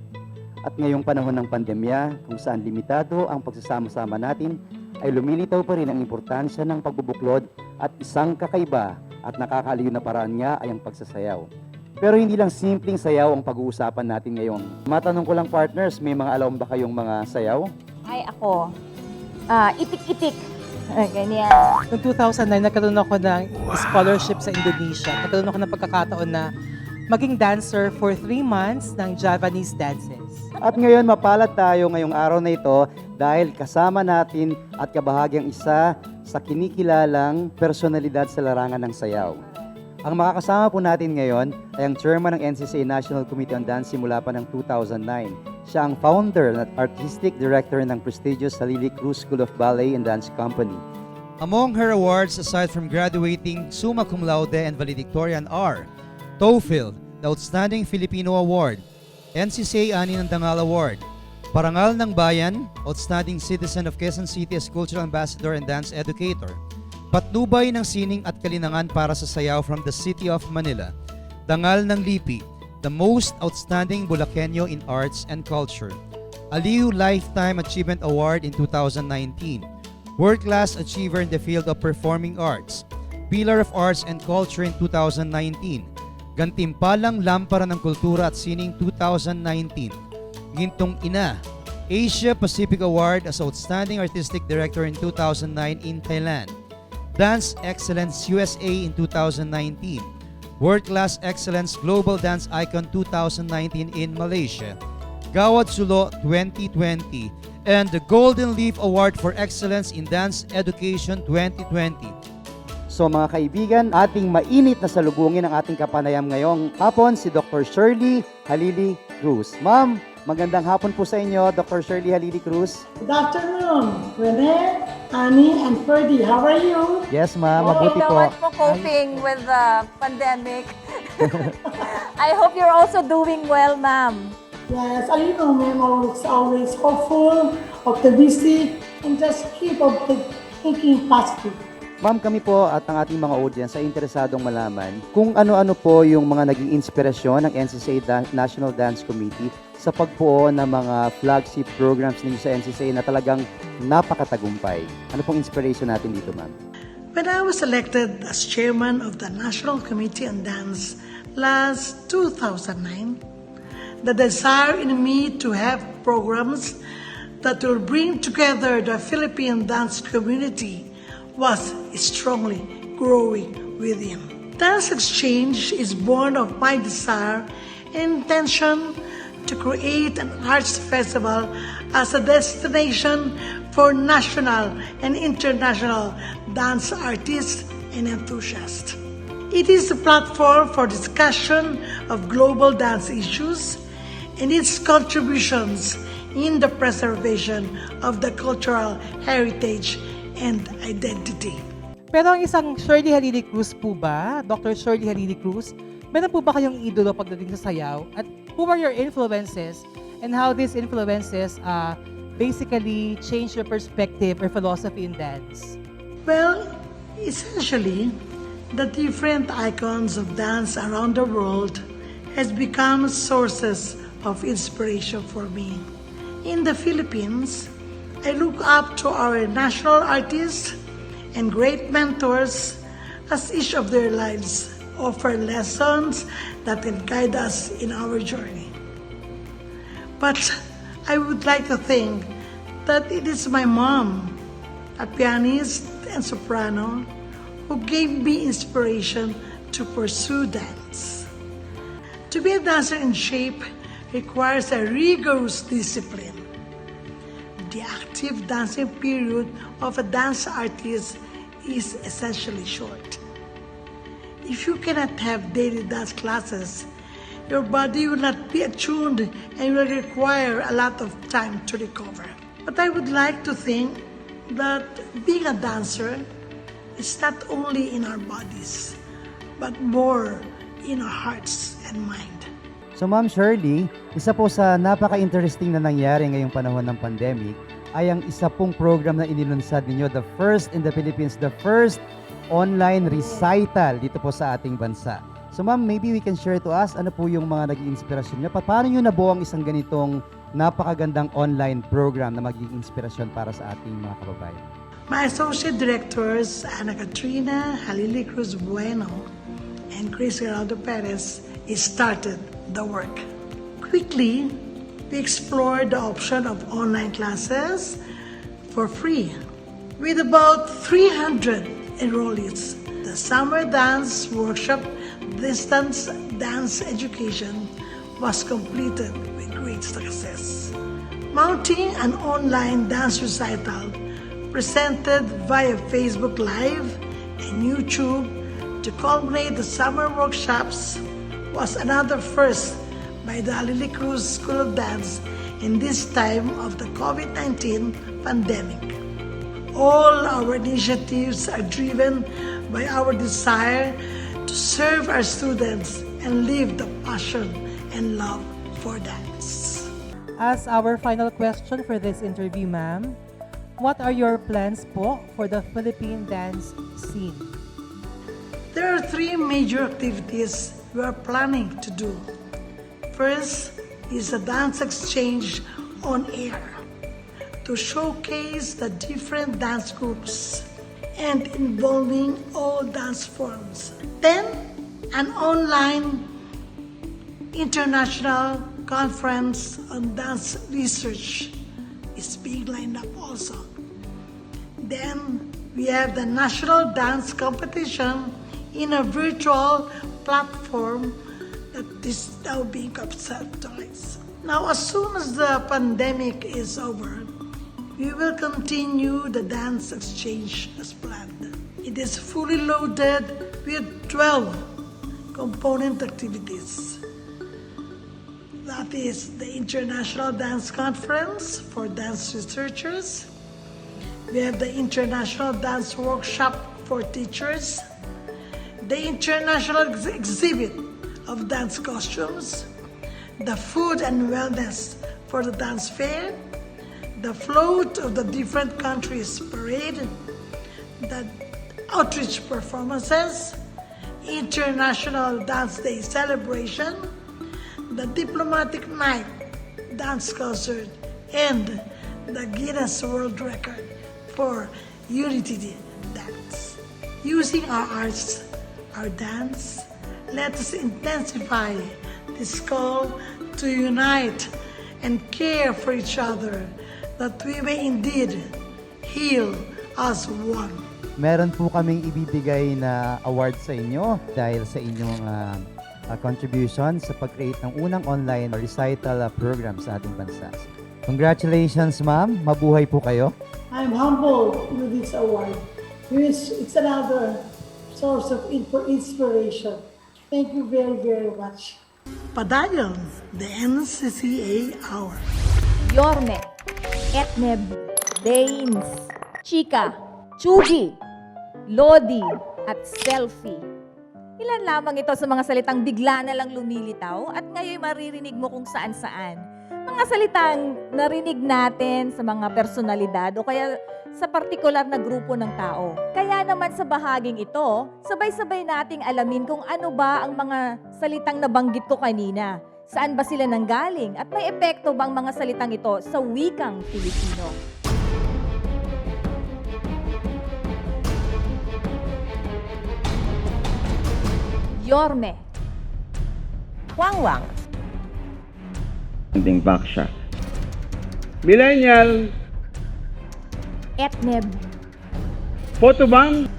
At ngayong panahon ng pandemya, kung saan limitado ang pagsasama-sama natin, ay lumilitaw pa rin ang importansya ng pagbubuklod at isang kakaiba at nakakaaliw na paraan nga ay ang pagsasayaw. Pero hindi lang simpleng sayaw ang pag-uusapan natin ngayon. Matanong ko lang partners, may mga alam ba kayong mga sayaw? Ay, ako. Itik-itik. Ganyan. Noong 2009, nagkaroon ako ng scholarship sa Indonesia. Nagkaroon ako ng pagkakataon na maging dancer for 3 months ng Javanese dances. At ngayon mapalad tayo ngayong araw na ito dahil kasama natin at kabahagyang isa sa kinikilalang personalidad sa larangan ng sayaw. Ang makakasama po natin ngayon ay ang chairman ng NCCA National Committee on Dance simula pa ng 2009. Siya ang founder at artistic director ng prestigious Halili Cruz School of Ballet and Dance Company. Among her awards, aside from graduating summa cum laude and valedictorian are TOEFL, the Outstanding Filipino Award, NCCA Ani ng Dangal Award, Parangal ng Bayan, Outstanding Citizen of Quezon City as Cultural Ambassador and Dance Educator, Patnubay ng Sining at Kalinangan para sa Sayaw from the City of Manila, Dangal ng Lipi, the Most Outstanding Bulakenyo in Arts and Culture, Aliu Lifetime Achievement Award in 2019, World Class Achiever in the Field of Performing Arts, Pillar of Arts and Culture in 2019, Gantimpalang Lampara ng Kultura at Sining 2019, Gintong Ina, Asia Pacific Award as Outstanding Artistic Director in 2009 in Thailand, Dance Excellence USA in 2019, World Class Excellence Global Dance Icon 2019 in Malaysia, Gawad Sulo 2020, and the Golden Leaf Award for Excellence in Dance Education 2020. So mga kaibigan, ating mainit na salubungin ang ating kapanayam ngayong hapon si Dr. Shirley Halili Cruz. Ma'am, magandang hapon po sa inyo, Dr. Shirley Halili Cruz. Good afternoon, Rene, Annie, and Ferdy. How are you? Yes, ma'am. Mabuti po. Naman po coping with the pandemic. I hope you're also doing well, ma'am. Yes, you know, ma'am, always hopeful, optimistic, and just keep on thinking positive. Ma'am, kami po at ang ating mga audience ay interesadong malaman kung ano-ano po yung mga naging inspirasyon ng NCCA National Dance Committee sa pagbuo ng mga flagship programs ninyo sa NCCA na talagang napakatagumpay. Ano pong inspiration natin dito, ma'am? When I was elected as chairman of the National Committee on Dance last 2009, the desire in me to have programs that will bring together the Philippine dance community was strongly growing within. Dance Exchange is born of my desire and intention to create an arts festival as a destination for national and international dance artists and enthusiasts. It is a platform for discussion of global dance issues and its contributions in the preservation of the cultural heritage and identity. Pero ang isang Shirley Halili Cruz po ba, Dr. Shirley Halili Cruz, meron po ba kayong idolo pagdating sa sayaw? At who are your influences and how these influences basically change your perspective or philosophy in dance? Well, essentially, the different icons of dance around the world has become sources of inspiration for me. In the Philippines, I look up to our national artists and great mentors as each of their lives offer lessons that can guide us in our journey. But I would like to think that it is my mom, a pianist and soprano, who gave me inspiration to pursue dance. To be a dancer in shape requires a rigorous discipline. The active dancing period of a dance artist is essentially short. If you cannot have daily dance classes, your body will not be attuned and will require a lot of time to recover. But I would like to think that being a dancer is not only in our bodies, but more in our hearts and mind. So Ma'am Shirley, isa po sa napaka-interesting na nangyari ngayong panahon ng pandemic ay ang isa pong program na inilunsad ninyo, the first in the Philippines, the first online recital dito po sa ating bansa. So ma'am, maybe we can share to us ano po yung mga naging inspirasyon niyo. Paano niyo nabuo ang isang ganitong napakagandang online program na magiging inspirasyon para sa ating mga kababayan? My associate directors, Ana Katrina Halili Cruz Bueno and Chris Geraldo Perez, started the work. Quickly, we explored the option of online classes for free. With about 300 enrollees, the summer dance workshop distance dance education was completed with great success. Mounting an online dance recital presented via Facebook Live and YouTube to culminate the summer workshops was another first by the Halili Cruz School of Dance in this time of the COVID-19 pandemic. All our initiatives are driven by our desire to serve our students and live the passion and love for dance. As our final question for this interview, ma'am, what are your plans po for the Philippine dance scene? There are three major activities we are planning to do. First is a dance exchange on air to showcase the different dance groups and involving all dance forms. Then, an online international conference on dance research is being lined up also. Then, we have the national dance competition in a virtual platform that is now being conceptualized. Now, as soon as the pandemic is over, we will continue the dance exchange as planned. It is fully loaded with 12 component activities. That is the International Dance Conference for Dance Researchers. We have the International Dance Workshop for Teachers, the International Exhibit of Dance Costumes, the Food and Wellness for the Dance Fair, the Float of the Different Countries Parade, the Outreach Performances, International Dance Day Celebration, the Diplomatic Night Dance Concert, and the Guinness World Record for Unity Dance. Using our arts, our dance, let us intensify this call to unite and care for each other, that we may indeed heal as one. Meron po kaming ibibigay na award sa inyo dahil sa inyong contribution sa pag-create ng unang online recital program sa ating bansa. Congratulations, ma'am. Mabuhay po kayo. I'm humbled with this award. It's another source of inspiration. Thank you very, very much. Padayon, the NCCA Hour. Yorme, Etneb, Daines, Chika, Chugi, Lodi, at Selfie. Ilan lamang ito sa mga salitang bigla na lang lumilitaw at ngayon maririnig mo kung saan-saan. Mga salitang narinig natin sa mga personalidad o kaya sa partikular na grupo ng tao. Kaya naman sa bahaging ito, sabay-sabay nating alamin kung ano ba ang mga salitang nabanggit ko kanina. Saan ba sila nanggaling at may epekto bang mga salitang ito sa wikang Filipino? Yorme. Wangwang. Millennial, Etneb. photobomb,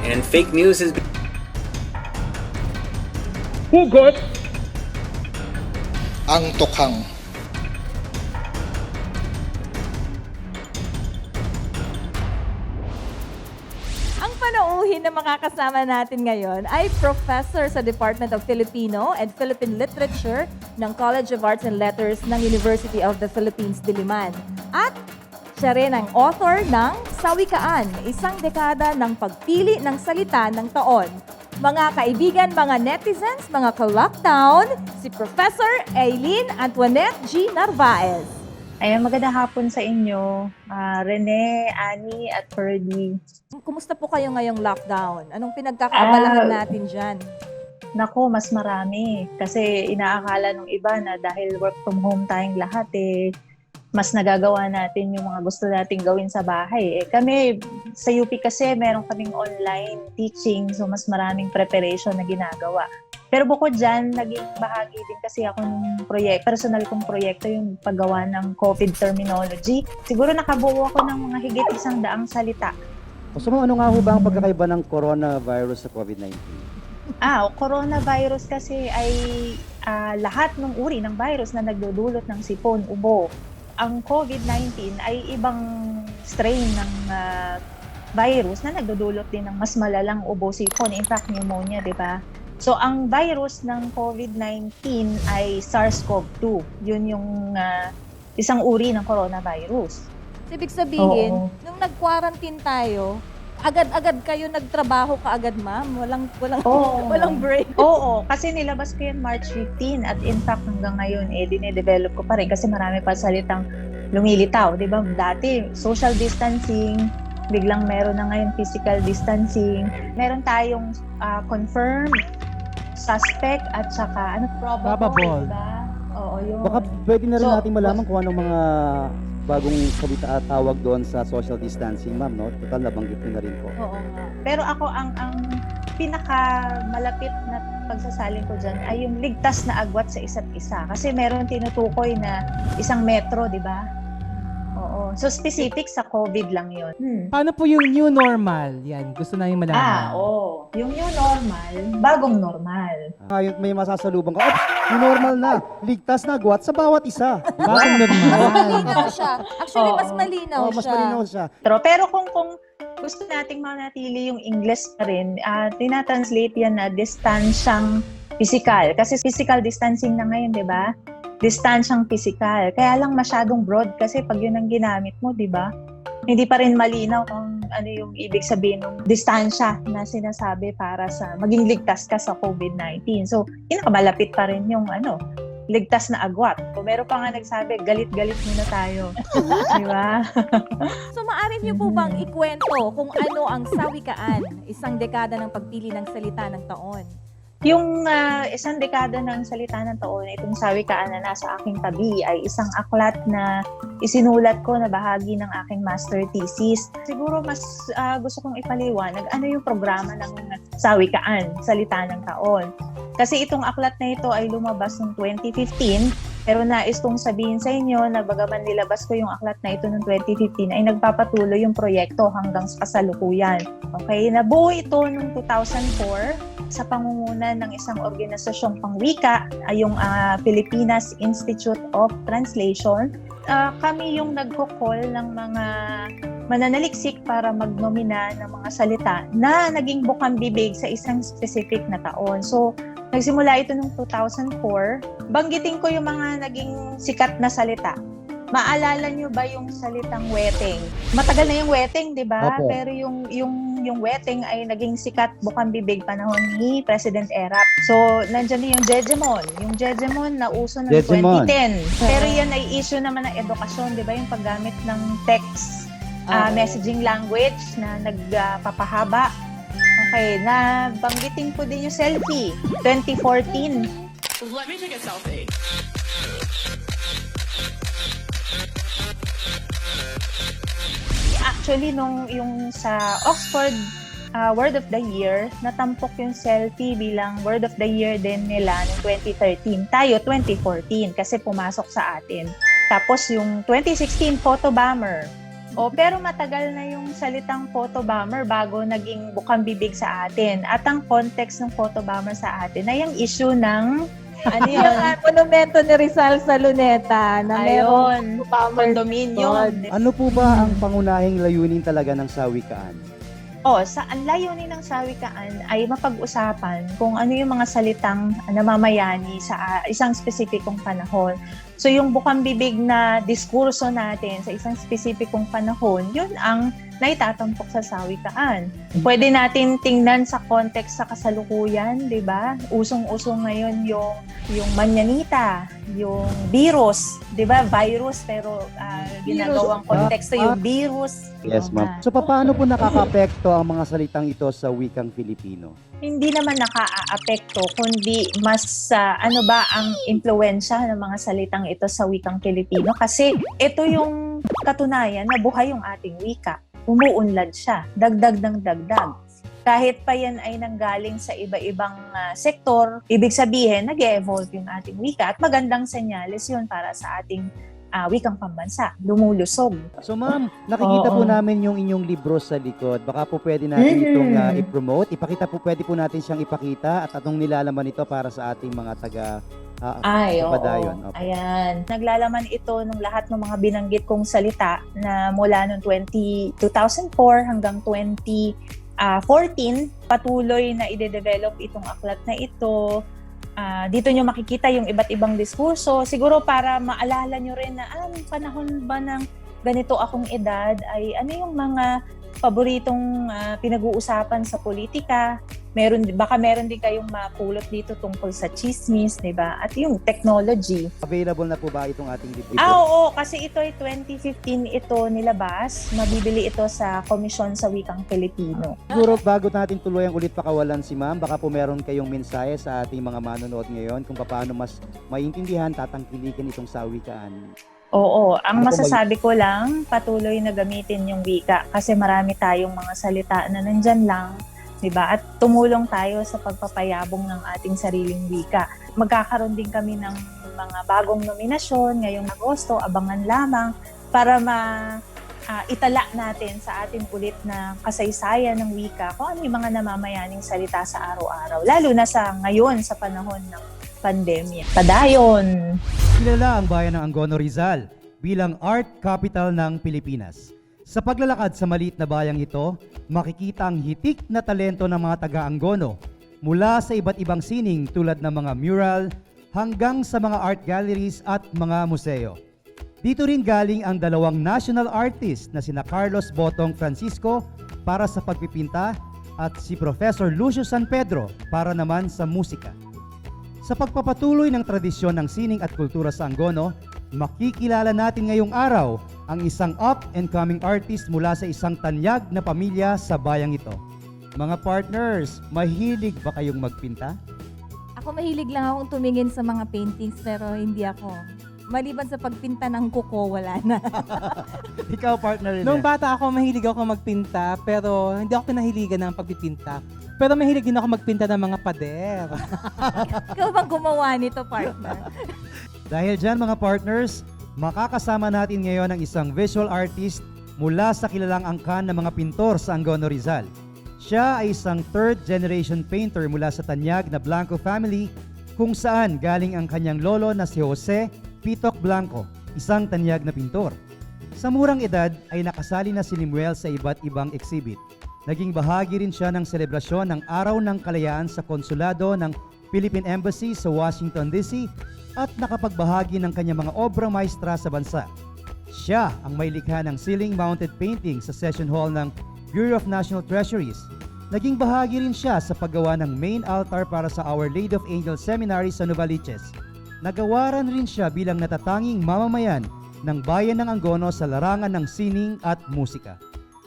And fake news is hugot, ang tukhang. Ang panauhin na makakasama natin ngayon ay professor sa Department of Filipino and Philippine Literature ng College of Arts and Letters ng University of the Philippines, Diliman. At siya rin ang author ng Sawikaan, isang dekada ng pagpili ng salita ng taon. Mga kaibigan, mga netizens, mga ka-lockdown, si Professor Eileen Antoinette G. Narvaez. Ayan, magandang hapon sa inyo, Rene, Annie, at Ferdy. Kumusta po kayo ngayong lockdown? Anong pinagkakaabalahan natin dyan? Naku, mas marami. Kasi inaakala nung iba na dahil work from home tayong lahat, mas nagagawa natin yung mga gusto nating gawin sa bahay. Kami, sa UP kasi, meron kaming online teaching, so mas maraming preparation na ginagawa. Pero bukod dyan, naging bahagi din kasi ako ng personal kong proyekto, yung paggawa ng COVID terminology. Siguro nakabuo ako ng mga higit 100 salita. So, ano nga ho ba ang pagkakaiba ng coronavirus sa COVID-19? Coronavirus kasi ay lahat ng uri ng virus na nagdudulot ng sipon, ubo. Ang COVID-19 ay ibang strain ng virus na nagdudulot din ng mas malalang ubo, sipon, in fact pneumonia, di ba? So ang virus ng COVID-19 ay SARS-CoV-2. Yun yung isang uri ng coronavirus. Ibig sabihin, nung nag-quarantine tayo, agad-agad kayo nagtrabaho kaagad, ma'am? Walang break? Oo, kasi nilabas ko yun March 15 at in fact hanggang ngayon, dine-develop ko pa rin kasi marami pa salitang lumilitaw, di ba? Dati, social distancing, biglang meron na ngayon physical distancing. Meron tayong confirmed, suspect, at saka probable. Diba? Oo, yun. Baka pwede na rin natin malaman kung anong mga bagong salita at tawag doon sa social distancing, ma'am, no? Total, nabanggit ko na rin po. Oo nga. Pero ako, ang pinakamalapit na pagsasalin ko dyan ay yung ligtas na agwat sa isa't isa. Kasi meron tinutukoy na 1 metro, di ba? Oo. So, specific sa COVID lang yun. Paano po yung new normal? Yan, gusto namin malaman. Oo. Yung new normal, bagong normal. Ngayon may masasalubong ka, yung normal na, ligtas na agwat sa bawat isa. Bagong normal. Malinaw siya. Actually, mas malinaw Mas malinaw siya. Pero kung gusto nating manatili yung English pa rin, tinatranslate yan na distansyang physical. Kasi physical distancing na ngayon, di ba? Distansyang physical. Kaya lang masyadong broad kasi pag yun ang ginamit mo, di ba? Hindi pa rin malinaw kung ano yung ibig sabihin ng distansya na sinasabi para sa maging ligtas ka sa COVID-19. So, pinakamalapit pa rin yung ligtas na agwat. Kung meron pa nga nagsabi, galit-galit muna tayo. Di ba? So, maaari niyo po bang ikwento kung ano ang Sawikaan, isang dekada ng pagpili ng salita ng taon? Yung 1 dekada ng salita ng taon, itong Sawikaan na nasa aking tabi ay isang aklat na isinulat ko na bahagi ng aking master thesis. Siguro mas gusto kong ipaliwanag ano yung programa ng Sawikaan, salita ng taon. Kasi itong aklat na ito ay lumabas noong 2015, pero nais kong sabihin sa inyo na bagaman nilabas ko yung aklat na ito noong 2015 ay nagpapatuloy yung proyekto hanggang sa kasalukuyan. Okay, nabuo ito noong 2004 sa pangunguna ng isang organisasyong pangwika, yung Filipinas Institute of Translation. Kami yung nagko-call ng mga mananaliksik para magnomina ng mga salita na naging bukang-bibig sa isang specific na taon. So, nagsimula ito noong 2004. Banggitin ko yung mga naging sikat na salita. Maalala nyo ba yung salitang weteng? Matagal na yung weteng, di ba? Opo. Pero yung weteng ay naging sikat bukang-bibig panahon ni President Erap. So, nandiyan yung Jejemon. Yung Jejemon na uso ng Jejemon. 2010. Pero yan ay issue naman ng edukasyon, di ba? Yung paggamit ng text messaging language na nagpapahaba. Okay, na banggitin ko din yung selfie. 2014. Let me take a selfie. Actually, yung sa Oxford Word of the Year, natampok yung selfie bilang Word of the Year din nila noong 2013. Tayo, 2014, kasi pumasok sa atin. Tapos yung 2016, photobomber. Pero matagal na yung salitang photobomber bago naging bukang bibig sa atin. At ang context ng photobomber sa atin ay yung issue ng Yung monumento ni Rizal sa Luneta na Ayun, merong condominium. Ano po ba ang pangunahing layunin talaga ng sawikaan? Ang layunin ng sawikaan ay mapag-usapan kung ano yung mga salitang namamayani sa isang spesipikong panahon. So yung bukang bibig na diskurso natin sa isang spesipikong panahon, yun ang naitatampok sa sawikaan. Pwede natin tingnan sa context sa kasalukuyan, di ba? Usong-usong ngayon yung manyanita, yung virus, di ba? Virus, pero ginagawang konteksto yung virus. Yes, ma'am. So paano po nakaka-apekto ang mga salitang ito sa wikang Filipino? Hindi naman nakaaapekto, kundi mas ano ba ang impluwensya ng mga salitang ito sa wikang Filipino. Kasi ito yung katunayan na buhay yung ating wika. Umuunlad siya, dagdag ng dagdag. Kahit pa yan ay nanggaling sa iba-ibang sektor, ibig sabihin, nag-evolve yung ating wika at magandang senyales yun para sa ating wikang pambansa, lumulusog. So ma'am, nakikita po namin yung inyong libro sa likod. Baka po pwede natin itong i-promote. Pwede po natin siyang ipakita at anong nilalaman ito para sa ating mga kapadayon. Oo. Ayan. Naglalaman ito ng lahat ng mga binanggit kong salita na mula noong 2004 hanggang 2014, patuloy na ide-develop itong aklat na ito. Dito nyo makikita yung iba't ibang diskurso. Siguro para maalala nyo rin na panahon ba ng ganito akong edad ay ano yung mga paboritong pinag-uusapan sa politika. Baka meron din kayong mapulot dito tungkol sa chismis, di ba? At yung technology. Available na po ba itong ating libro? Oo, kasi ito ay 2015 ito nilabas. Mabibili ito sa Komisyon sa Wikang Filipino. Siguro bago natin tuluyang ulit pakawalan si ma'am, baka po meron kayong mensahe sa ating mga manonood ngayon kung paano mas maintindihan, tatangkilikin itong sawikaan. Oo, ang masasabi ko lang, patuloy na gamitin yung wika kasi marami tayong mga salita na nandyan lang, di ba? At tumulong tayo sa pagpapayabong ng ating sariling wika. Magkakaroon din kami ng mga bagong nominasyon ngayong Agosto, abangan lamang para itala natin sa ating ulit na kasaysayan ng wika kung ano yung mga namamayaning salita sa araw-araw, lalo na sa ngayon sa panahon ng pandemya. Padayon! Kilala ang bayan ng Angono, Rizal bilang Art Capital ng Pilipinas. Sa paglalakad sa maliit na bayang ito, makikita ang hitik na talento ng mga taga-Angono mula sa iba't ibang sining tulad ng mga mural hanggang sa mga art galleries at mga museo. Dito rin galing ang dalawang national artist na sina Carlos Botong Francisco para sa pagpipinta at si Professor Lucio San Pedro para naman sa musika. Sa pagpapatuloy ng tradisyon ng sining at kultura sa Angono, makikilala natin ngayong araw ang isang up-and-coming artist mula sa isang tanyag na pamilya sa bayang ito. Mga partners, mahilig ba kayong magpinta? Ako mahilig lang akong tumingin sa mga paintings pero hindi ako. Maliban sa pagpinta ng kuko, wala na. Ikaw, partner rin. Nung bata ako, mahilig ako magpinta, pero hindi ako pinahiligan ng pagpipinta. Pero mahilig din ako magpinta ng mga pader. Ikaw bang gumawa nito, partner? Dahil dyan mga partners, makakasama natin ngayon ang isang visual artist mula sa kilalang angkan ng mga pintor sa Angono, Rizal. Siya ay isang third-generation painter mula sa tanyag na Blanco family kung saan galing ang kanyang lolo na si Jose Pitok Blanco, isang tanyag na pintor. Sa murang edad ay nakasali na si Limuel sa iba't ibang exhibit. Naging bahagi rin siya ng selebrasyon ng Araw ng Kalayaan sa Konsulado ng Philippine Embassy sa Washington, D.C. at nakapagbahagi ng kanyang mga obra maestra sa bansa. Siya ang may likha ng ceiling-mounted painting sa Session Hall ng Bureau of National Treasuries. Naging bahagi rin siya sa paggawa ng main altar para sa Our Lady of Angels Seminary sa Novaliches. Nagawaran rin siya bilang natatanging mamamayan ng bayan ng Angono sa larangan ng sining at musika.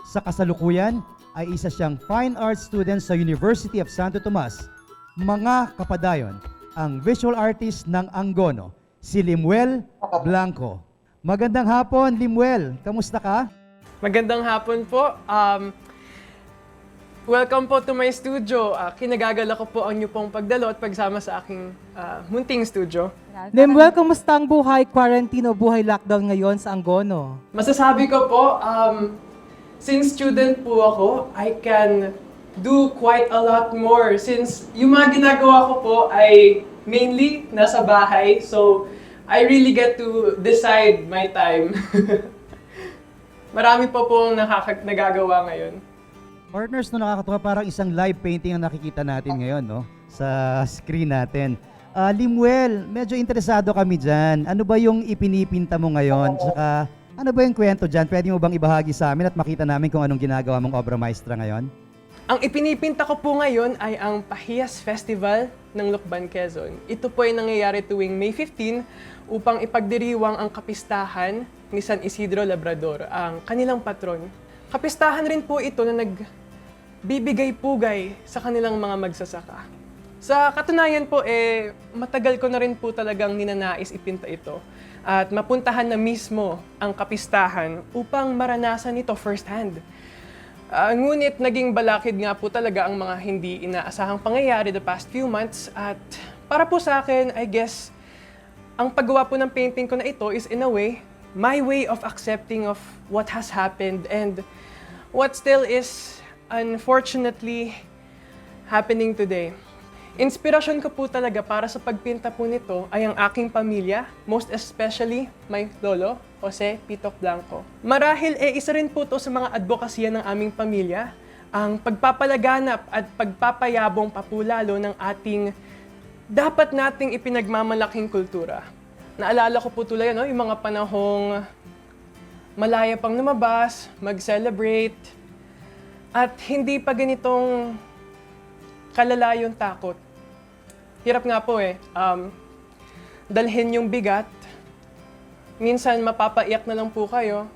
Sa kasalukuyan, ay isa siyang fine arts student sa University of Santo Tomas. Mga kapadayon, ang visual artist ng Angono, si Limuel Blanco. Magandang hapon, Limuel. Kamusta ka? Magandang hapon po. Welcome po to my studio. Kinagagala ko po ang inyo pong pagdalo at pagsama sa aking munting studio. Limuel, kamusta ang buhay quarantine o buhay lockdown ngayon sa Angono? Masasabi ko po, since student po ako, I can do quite a lot more since yung mga ginagawa ko po ay mainly nasa bahay. So, I really get to decide my time. Marami po pong nagagawa ngayon. Partners, no, nakakatuwa, parang isang live painting ang nakikita natin ngayon, no? Sa screen natin. Limuel, medyo interesado kami dyan. Ano ba yung ipinipinta mo ngayon? Tsaka, ano ba yung kwento dyan? Pwede mo bang ibahagi sa amin at makita namin kung anong ginagawa mong obra maestra ngayon? Ang ipinipinta ko po ngayon ay ang Pahiyas Festival ng Lukban, Quezon. Ito po ay nangyayari tuwing May 15 upang ipagdiriwang ang kapistahan ni San Isidro Labrador, ang kanilang patron. Kapistahan rin po ito na nagbibigay-pugay sa kanilang mga magsasaka. Sa katunayan po, matagal ko na rin po talagang ninanais ipinta ito at mapuntahan na mismo ang kapistahan upang maranasan ito firsthand. Ngunit naging balakid nga po talaga ang mga hindi inaasahang pangyayari the past few months at para po sa akin, I guess, ang paggawa po ng painting ko na ito is in a way, my way of accepting of what has happened and what still is unfortunately happening today. Inspirasyon ko po talaga para sa pagpinta po nito ay ang aking pamilya, most especially my lolo, Jose Pitok Blanco. Marahil isa rin po to sa mga advokasya ng aming pamilya, ang pagpapalaganap at pagpapayabong papulalo ng ating dapat nating ipinagmamalaking kultura. Naalala ko po tuloy yung mga panahong malaya pang lumabas, mag-celebrate, at hindi pa ganitong kalala yung takot. Hirap nga po dalhin yung bigat. Minsan mapapaiyak na lang po kayo.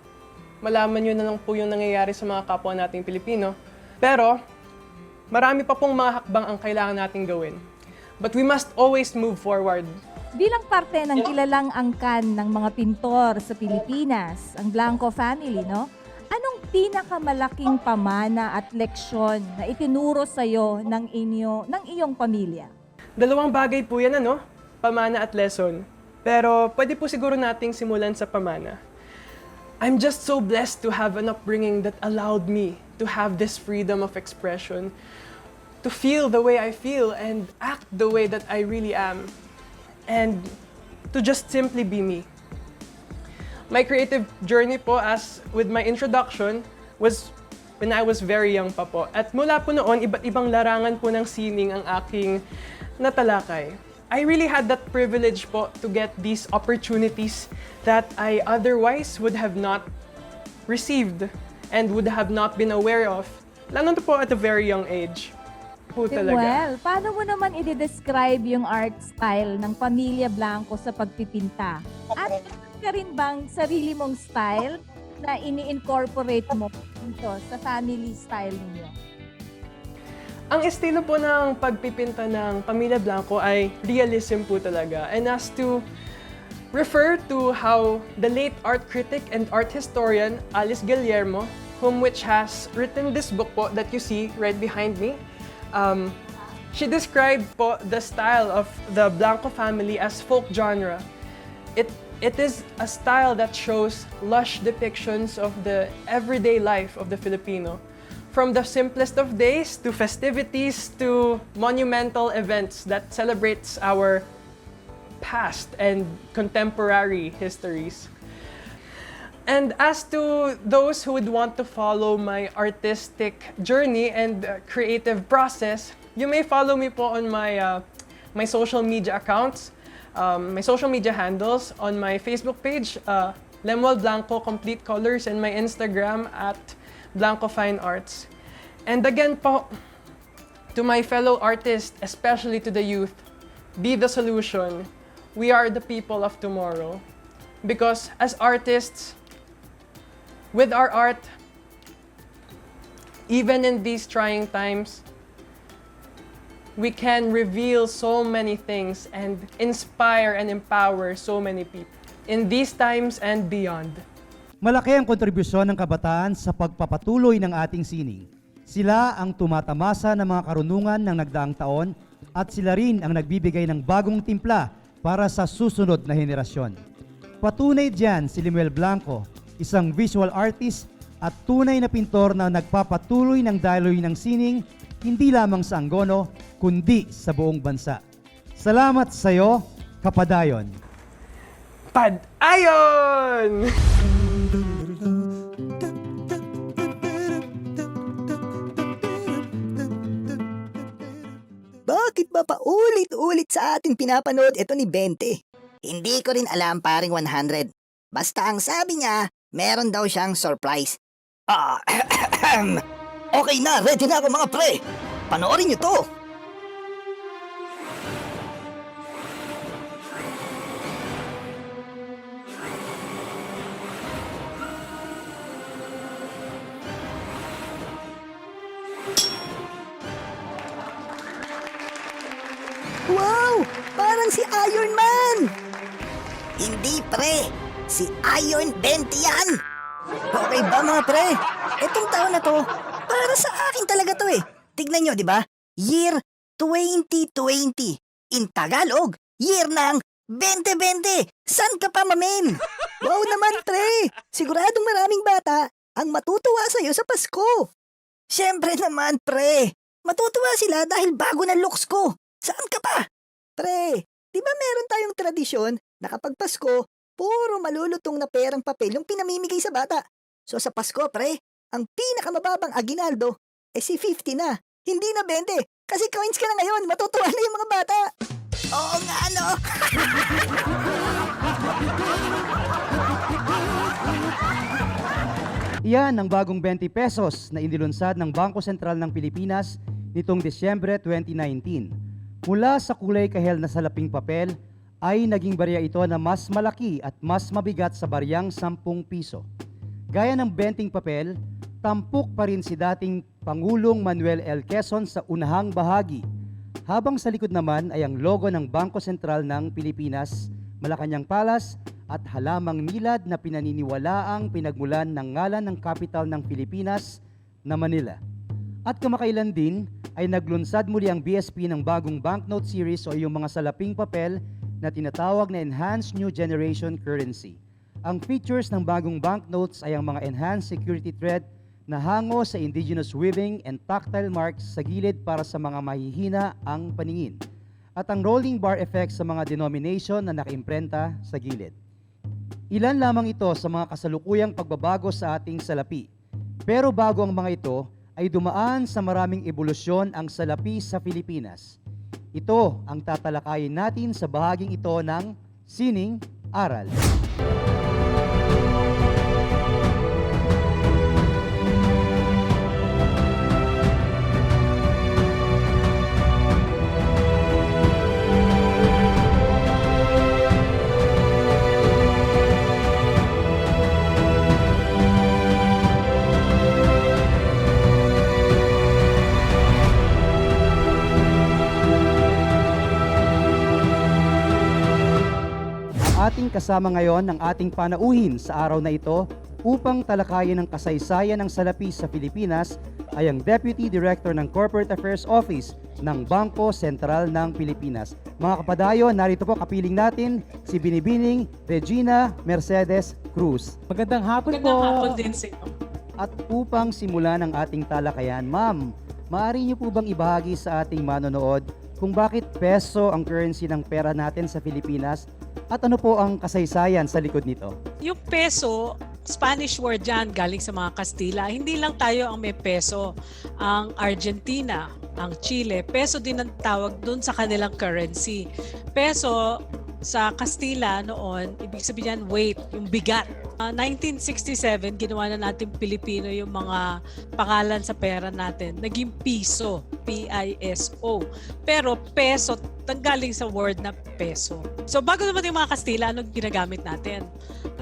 Malaman nyo na lang po yung nangyayari sa mga kapwa nating Pilipino. Pero marami pa pong mga hakbang ang kailangan nating gawin. But we must always move forward. Bilang parte ng kilalang angkan ng mga pintor sa Pilipinas, ang Blanco family, no? Anong pinakamalaking pamana at leksyon na itinuro sa'yo ng iyong pamilya? Dalawang bagay po yan, pamana at lesson. Pero pwede po siguro nating simulan sa pamana. I'm just so blessed to have an upbringing that allowed me to have this freedom of expression, to feel the way I feel and act the way that I really am, and to just simply be me. My creative journey po, as with my introduction, was when I was very young pa po. At mula po noon, iba't ibang larangan po ng sining ang aking natalakay. I really had that privilege po to get these opportunities that I otherwise would have not received and would have not been aware of, lalo na po at a very young age. Po talaga. Well, paano mo naman i-describe yung art style ng Pamilya Blanco sa pagpipinta? At meron ka rin bang sarili mong style na ini-incorporate mo dito sa family style niyo? Ang estilo po ng pagpipinta ng Pamilya Blanco ay realism po talaga. And as to refer to how the late art critic and art historian Alice Guillermo, which has written this book po that you see right behind me, she described po the style of the Blanco family as folk genre. It is a style that shows lush depictions of the everyday life of the Filipino. From the simplest of days to festivities to monumental events that celebrates our past and contemporary histories. And as to those who would want to follow my artistic journey and creative process, you may follow me po on my social media accounts, my social media handles, on my Facebook page, Lemuel Blanco Complete Colors, and my Instagram at Blanco Fine Arts. And again po, to my fellow artists, especially to the youth, be the solution. We are the people of tomorrow. Because as artists, with our art, even in these trying times, we can reveal so many things and inspire and empower so many people in these times and beyond. Malaki ang kontribusyon ng kabataan sa pagpapatuloy ng ating sining. Sila ang tumatamasa ng mga karunungan ng nagdaang taon at sila rin ang nagbibigay ng bagong timpla para sa susunod na henerasyon. Patunay diyan si Limuel Blanco, isang visual artist at tunay na pintor na nagpapatuloy ng daloy ng sining hindi lamang sa Angono kundi sa buong bansa. Salamat sa iyo, Kapadayon! Padayon! Bakit ba paulit-ulit sa ating pinapanood ito ni 20? Hindi ko rin alam paring 100. Basta ang sabi niya, meron daw siyang surprise. Okay na, ready na ako mga pre. Panoorin niyo to. Wow! Parang si Iron Man! Hindi pre, si Iron 20 yan! Okay ba mga pre? Itong taon na to, para sa akin talaga to eh. Tignan nyo, di ba? Year 2020. In Tagalog, year ng 2020. San ka pa, mamen? Wow naman pre! Siguradong maraming bata ang matutuwa sa'yo sa Pasko. Siyempre naman pre, matutuwa sila dahil bago na looks ko. Saan ka pa? Pre, di ba meron tayong tradisyon na kapag Pasko, puro malulutong na perang papel yung pinamimigay sa bata. So sa Pasko, pre, ang pinakamababang aginaldo si 50 na, hindi na 20. Kasi coins ka na ngayon, matutuwa na yung mga bata. Oo nga, no? Iyan ang bagong 20 pesos na inilunsad ng Bangko Sentral ng Pilipinas nitong Disyembre 2019. Mula sa kulay kahel na salaping papel, ay naging barya ito na mas malaki at mas mabigat sa baryang 10 piso. Gaya ng 20 papel, tampok pa rin si dating Pangulong Manuel L. Quezon sa unahang bahagi. Habang sa likod naman ay ang logo ng Bangko Sentral ng Pilipinas, Malacañang Palace at halamang nilad na pinaniniwalaang pinagmulan ng ngalan ng kapital ng Pilipinas na Manila. At kamakailan din ay naglunsad muli ang BSP ng bagong banknote series o yung mga salaping papel na tinatawag na Enhanced New Generation Currency. Ang features ng bagong banknotes ay ang mga enhanced security thread na hango sa indigenous weaving and tactile marks sa gilid para sa mga mahihina ang paningin. At ang rolling bar effect sa mga denomination na nakaimprenta sa gilid. Ilan lamang ito sa mga kasalukuyang pagbabago sa ating salapi. Pero bago ang mga ito, ay dumaan sa maraming ebolusyon ang salapi sa Pilipinas. Ito ang tatalakayin natin sa bahaging ito ng Sining Aral. Ating kasama ngayon ang ating panauhin sa araw na ito upang talakayin ang kasaysayan ng salapi sa Pilipinas ay ang Deputy Director ng Corporate Affairs Office ng Bangko Sentral ng Pilipinas. Mga kapadayon, narito po kapiling natin si Binibining Regina Mercedes Cruz. Magandang hapon po. Magandang hapon din sa inyo. At upang simulan ang ating talakayan, ma'am, maaari niyo po bang ibahagi sa ating manonood kung bakit peso ang currency ng pera natin sa Pilipinas at ano po ang kasaysayan sa likod nito? Yung peso, Spanish word yan, galing sa mga Kastila. Hindi lang tayo ang may peso. Ang Argentina, ang Chile, peso din ang tawag dun sa kanilang currency. Peso sa Kastila noon, ibig sabihin yan weight, yung bigat. 1967, ginawa na natin Pilipino yung mga pangalan sa pera natin. Naging piso, P-I-S-O. Pero peso, tanggaling sa word na peso. So bago naman yung mga Kastila, ano ginagamit natin?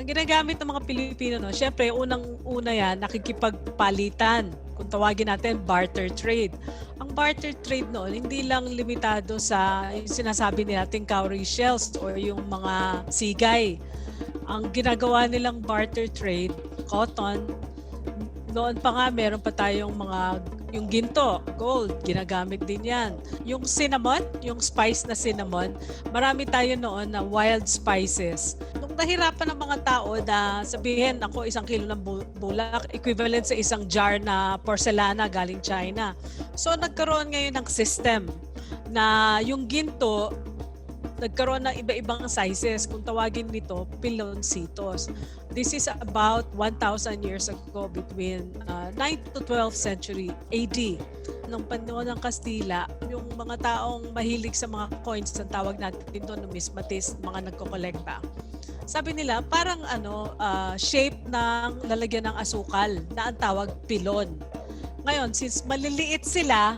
Ang ginagamit ng mga Pilipino, no, syempre, unang-una yan, nakikipagpalitan. Kung tawagin natin, barter trade. Ang Ang barter trade noon, hindi lang limitado sa yung sinasabi nating cowrie shells or yung mga sigay. Ang ginagawa nilang barter trade, cotton, noon pa nga meron pa tayong yung ginto, gold, ginagamit din yan. Yung cinnamon, yung spice na cinnamon, marami tayo noon na wild spices. Nung nahirapan ng mga tao na sabihin, ako 1 kilo ng bulak, equivalent sa isang jar na porcelana galing China. So nagkaroon ngayon ng system na yung ginto, nagkaroon ng iba-ibang sizes. Kung tawagin nito, piloncitos. This is about 1,000 years ago between 9th to 12th century AD. Nung panahon ng Kastila, yung mga taong mahilig sa mga coins, ang tawag natin dito numismatist, mga nagkokolekta. Sabi nila, parang shape ng lalagyan ng asukal na ang tawag pilon. Ngayon, since maliliit sila,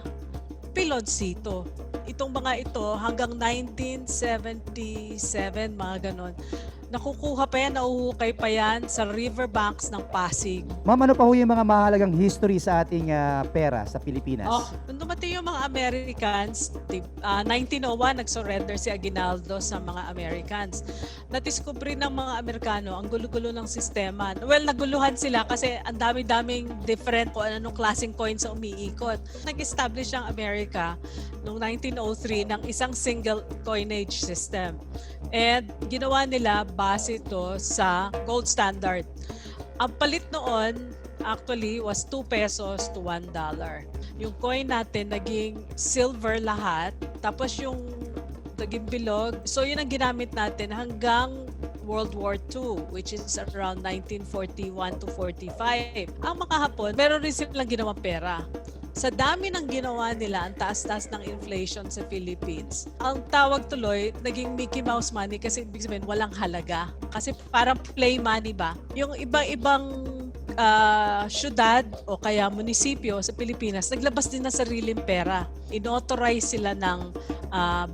piloncito. Itong mga ito hanggang 1977, mga ganon. Nakukuha pa yan, nauhukay pa yan sa riverbanks ng Pasig. Ma'am, ano pa ho yung mga mahalagang history sa ating pera sa Pilipinas? Nung dumating yung mga Americans, 1901, nag-surrender si Aguinaldo sa mga Americans. Nadiskubre ng mga Amerikano ang gulo-gulo ng sistema. Well, naguluhan sila kasi ang dami-daming different kung anong klaseng coins ang umiikot. Nag-establish ang Amerika noong 1903 ng isang single coinage system. And ginawa nila base ito sa gold standard. Ang palit noon actually was 2 pesos to $1. Yung coin natin naging silver lahat, tapos yung naging bilog. So yun ang ginamit natin hanggang World War II, which is around 1941 to 45. Ang mga Hapon, meron rin silang ginawang pera. Sa dami ng ginawa nila, ang taas-taas ng inflation sa Philippines, ang tawag tuloy, naging Mickey Mouse money kasi ibig sabihin walang halaga. Kasi parang play money ba? Yung ibang syudad o kaya munisipyo sa Pilipinas, naglabas din ng sariling pera. Inauthorize sila ng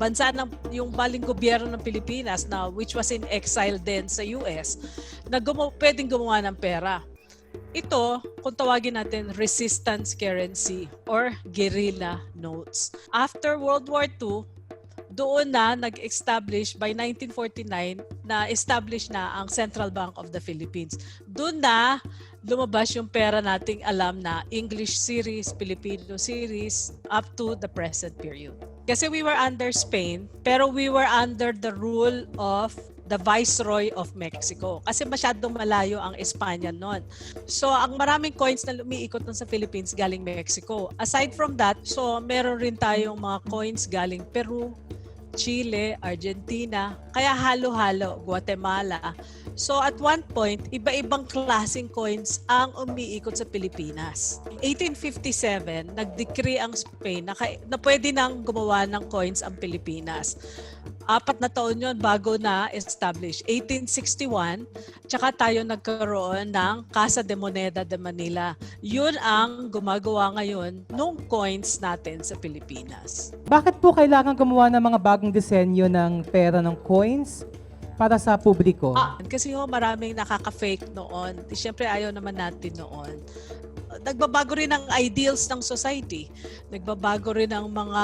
bansa ng yung baling gobyerno ng Pilipinas na which was in exile din sa US na pwedeng gumawa ng pera. Ito, kung tawagin natin, resistance currency or guerrilla notes. After World War II, doon na nag-establish by 1949 na establish na ang Central Bank of the Philippines. Doon na lumabas yung pera nating alam na English series, Filipino series up to the present period. Kasi we were under Spain, pero we were under the rule of the Viceroy of Mexico. Kasi masyadong malayo ang Espanya noon. So, ang maraming coins na lumiikot nun sa Philippines galing Mexico. Aside from that, so meron rin tayong mga coins galing Peru, Chile, Argentina, kaya halo-halo, Guatemala. So at one point, iba-ibang klaseng coins ang umiikot sa Pilipinas. 1857, nag-decree ang Spain na pwede nang gumawa ng coins ang Pilipinas. 4 na taon yun bago na establish. 1861, tsaka tayo nagkaroon ng Casa de Moneda de Manila. Yun ang gumagawa ngayon nung coins natin sa Pilipinas. Bakit po kailangan gumawa ng mga bagong disenyo ng pera ng coins para sa publiko? Kasi maraming nakaka-fake noon. Siyempre ayaw naman natin noon. Nagbabago rin ang ideals ng society. Nagbabago rin ang mga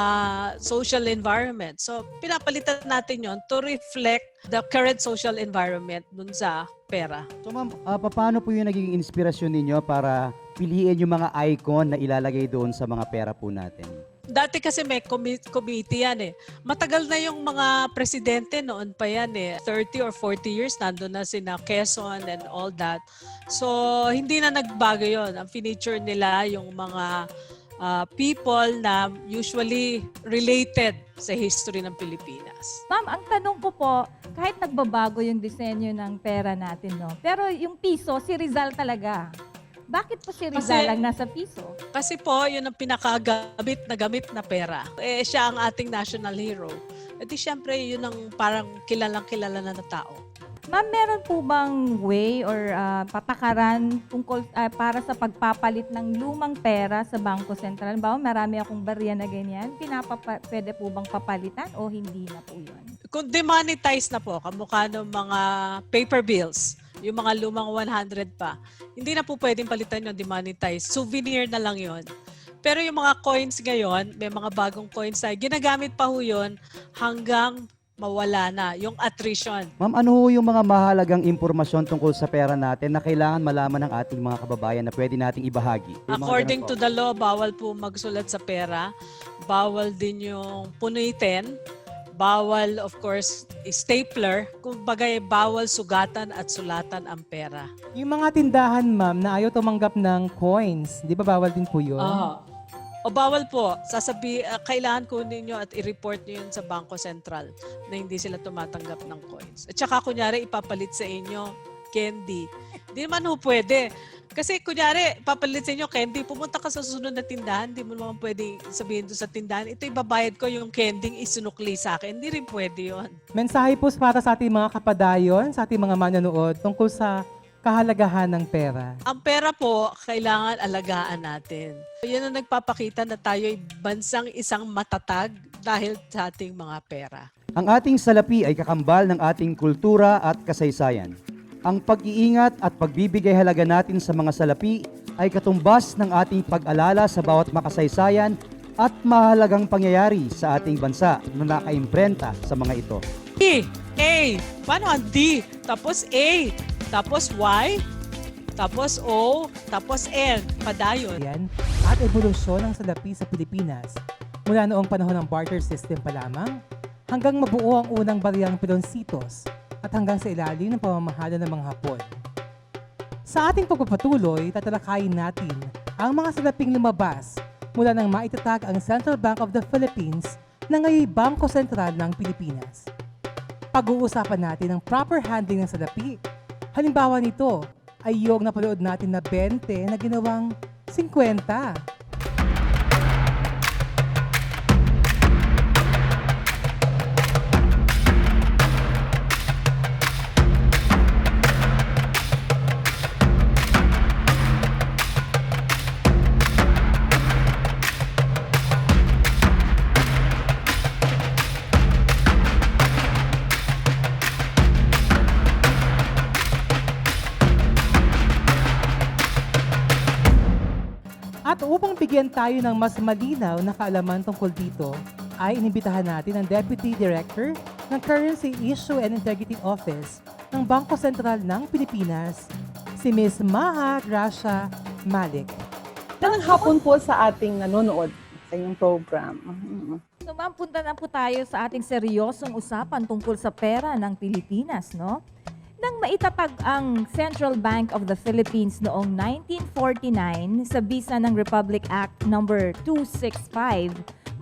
social environment. So, pinapalitan natin yon to reflect the current social environment dun sa pera. So ma'am, paano po yung naging inspirasyon ninyo para piliin yung mga icon na ilalagay doon sa mga pera po natin? Dati kasi may committee yan eh. Matagal na yung mga presidente noon pa yan eh. 30 or 40 years nandun na sina Quezon and all that. So, hindi na nagbago yon. Ang feature nila yung mga people na usually related sa history ng Pilipinas. Ma'am, ang tanong ko po, kahit nagbabago yung disenyo ng pera natin, no? Pero yung piso, si Rizal talaga. Bakit po si Rizal ang nasa piso? Kasi po, yun ang pinakagamit na pera. Siya ang ating national hero. E di syempre, yun ang parang kilalang-kilala na tao. Ma'am, meron po bang way or patakaran tungkol para sa pagpapalit ng lumang pera sa Bangko Sentral? Marami akong barya na ganyan. Pwede po bang papalitan o hindi na po yun? Kung demonetize na po, kamukha ng mga paper bills, yung mga lumang 100 pa, hindi na po pwedeng palitan yung demonetize. Souvenir na lang yon. Pero yung mga coins ngayon, may mga bagong coins na ginagamit pa ho yun hanggang mawala na, yung attrition. Ma'am, ano ho yung mga mahalagang impormasyon tungkol sa pera natin na kailangan malaman ng ating mga kababayan na pwede nating ibahagi? Yung mga According ganun to po. the law, bawal po magsulat sa pera. Bawal din yung punitin. Bawal, of course, stapler. Kumbaga, bawal sugatan at sulatan ang pera. Yung mga tindahan, ma'am, na ayaw tumanggap ng coins, di ba bawal din po yun? O bawal po, kailangan kunin nyo at i-report nyo yun sa Bangko Sentral na hindi sila tumatanggap ng coins. At saka kunyari ipapalit sa inyo candy. Hindi naman ho pwede. Kasi kunyari ipapalit sa inyo candy, pumunta ka sa susunod na tindahan, hindi mo naman pwede sabihin doon sa tindahan, ito ibabayad ko yung candy isinukli sa akin. Hindi rin pwede yun. Mensahe po para sa ating mga kapadayon, sa ating mga manonood tungkol sa kahalagahan ng pera. Ang pera po, kailangan alagaan natin. Yan ang nagpapakita na tayo ay bansang isang matatag dahil sa ating mga pera. Ang ating salapi ay kakambal ng ating kultura at kasaysayan. Ang pag-iingat at pagbibigay halaga natin sa mga salapi ay katumbas ng ating pag-alala sa bawat makasaysayan at mahalagang pangyayari sa ating bansa na nakaimprenta sa mga ito. D, A, paano ang D? Tapos A, tapos Y, tapos O, tapos N, padayon. Yan, at ebolusyon ng salapi sa Pilipinas mula noong panahon ng barter system pa lamang hanggang mabuo ang unang bariyang piloncitos at hanggang sa ilalim ng pamamahala ng mga Hapon. Sa ating pagpapatuloy, tatalakayin natin ang mga salaping lumabas mula nang maitatag ang Central Bank of the Philippines na ngayon Bangko Sentral ng Pilipinas. Pag-uusapan natin ang proper handling ng salapi. Halimbawa nito ay yung napanood natin na 20 na ginawang 50. At upang bigyan tayo ng mas malinaw na kaalaman tungkol dito, ay inimbitahan natin ang Deputy Director ng Currency Issue and Integrity Office ng Bangko Sentral ng Pilipinas, si Ms. Maha Gracia Malik. Magandang hapon po sa ating nanonood sa inyong program. So ma'am, punta na po tayo sa ating seryosong usapan tungkol sa pera ng Pilipinas, no? Nang maitatag ang Central Bank of the Philippines noong 1949 sa bisa ng Republic Act No. 265,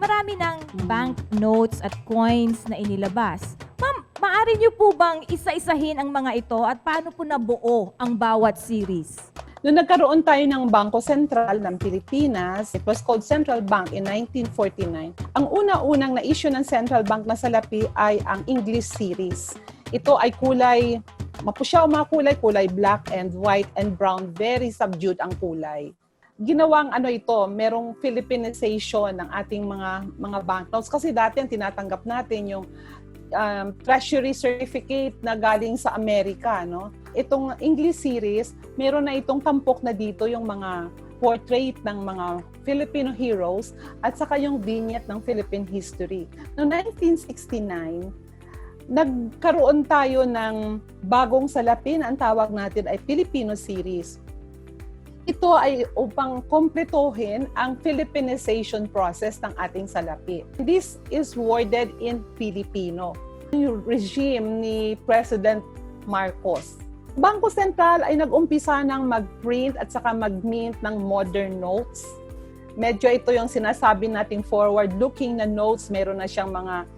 marami ng bank notes at coins na inilabas. Ma'am, maaari niyo po bang isa-isahin ang mga ito at paano po nabuo ang bawat series? Noong nagkaroon tayo ng Bangko Sentral ng Pilipinas, it was called Central Bank in 1949. Ang una-unang na-issue ng Central Bank na salapi ay ang English series. Ito ay kulay mapusya o makulay, kulay black and white and brown, very subdued ang kulay. Ginawang merong Philippinization ng ating mga banknotes kasi dati ang tinatanggap natin yung treasury certificate na galing sa Amerika, no? Itong English series, meron na itong tampok na dito yung mga portrait ng mga Filipino heroes at saka yung vignette ng Philippine history. Noong 1969, nagkaroon tayo ng bagong salapi na ang tawag natin ay Filipino series. Ito ay upang kompletohin ang Philippinization process ng ating salapi. This is worded in Filipino. Yung regime ni President Marcos. Bangko Sentral ay nag-umpisa ng mag-print at saka mag-mint ng modern notes. Medyo ito yung sinasabi nating forward-looking na notes. Meron na siyang mga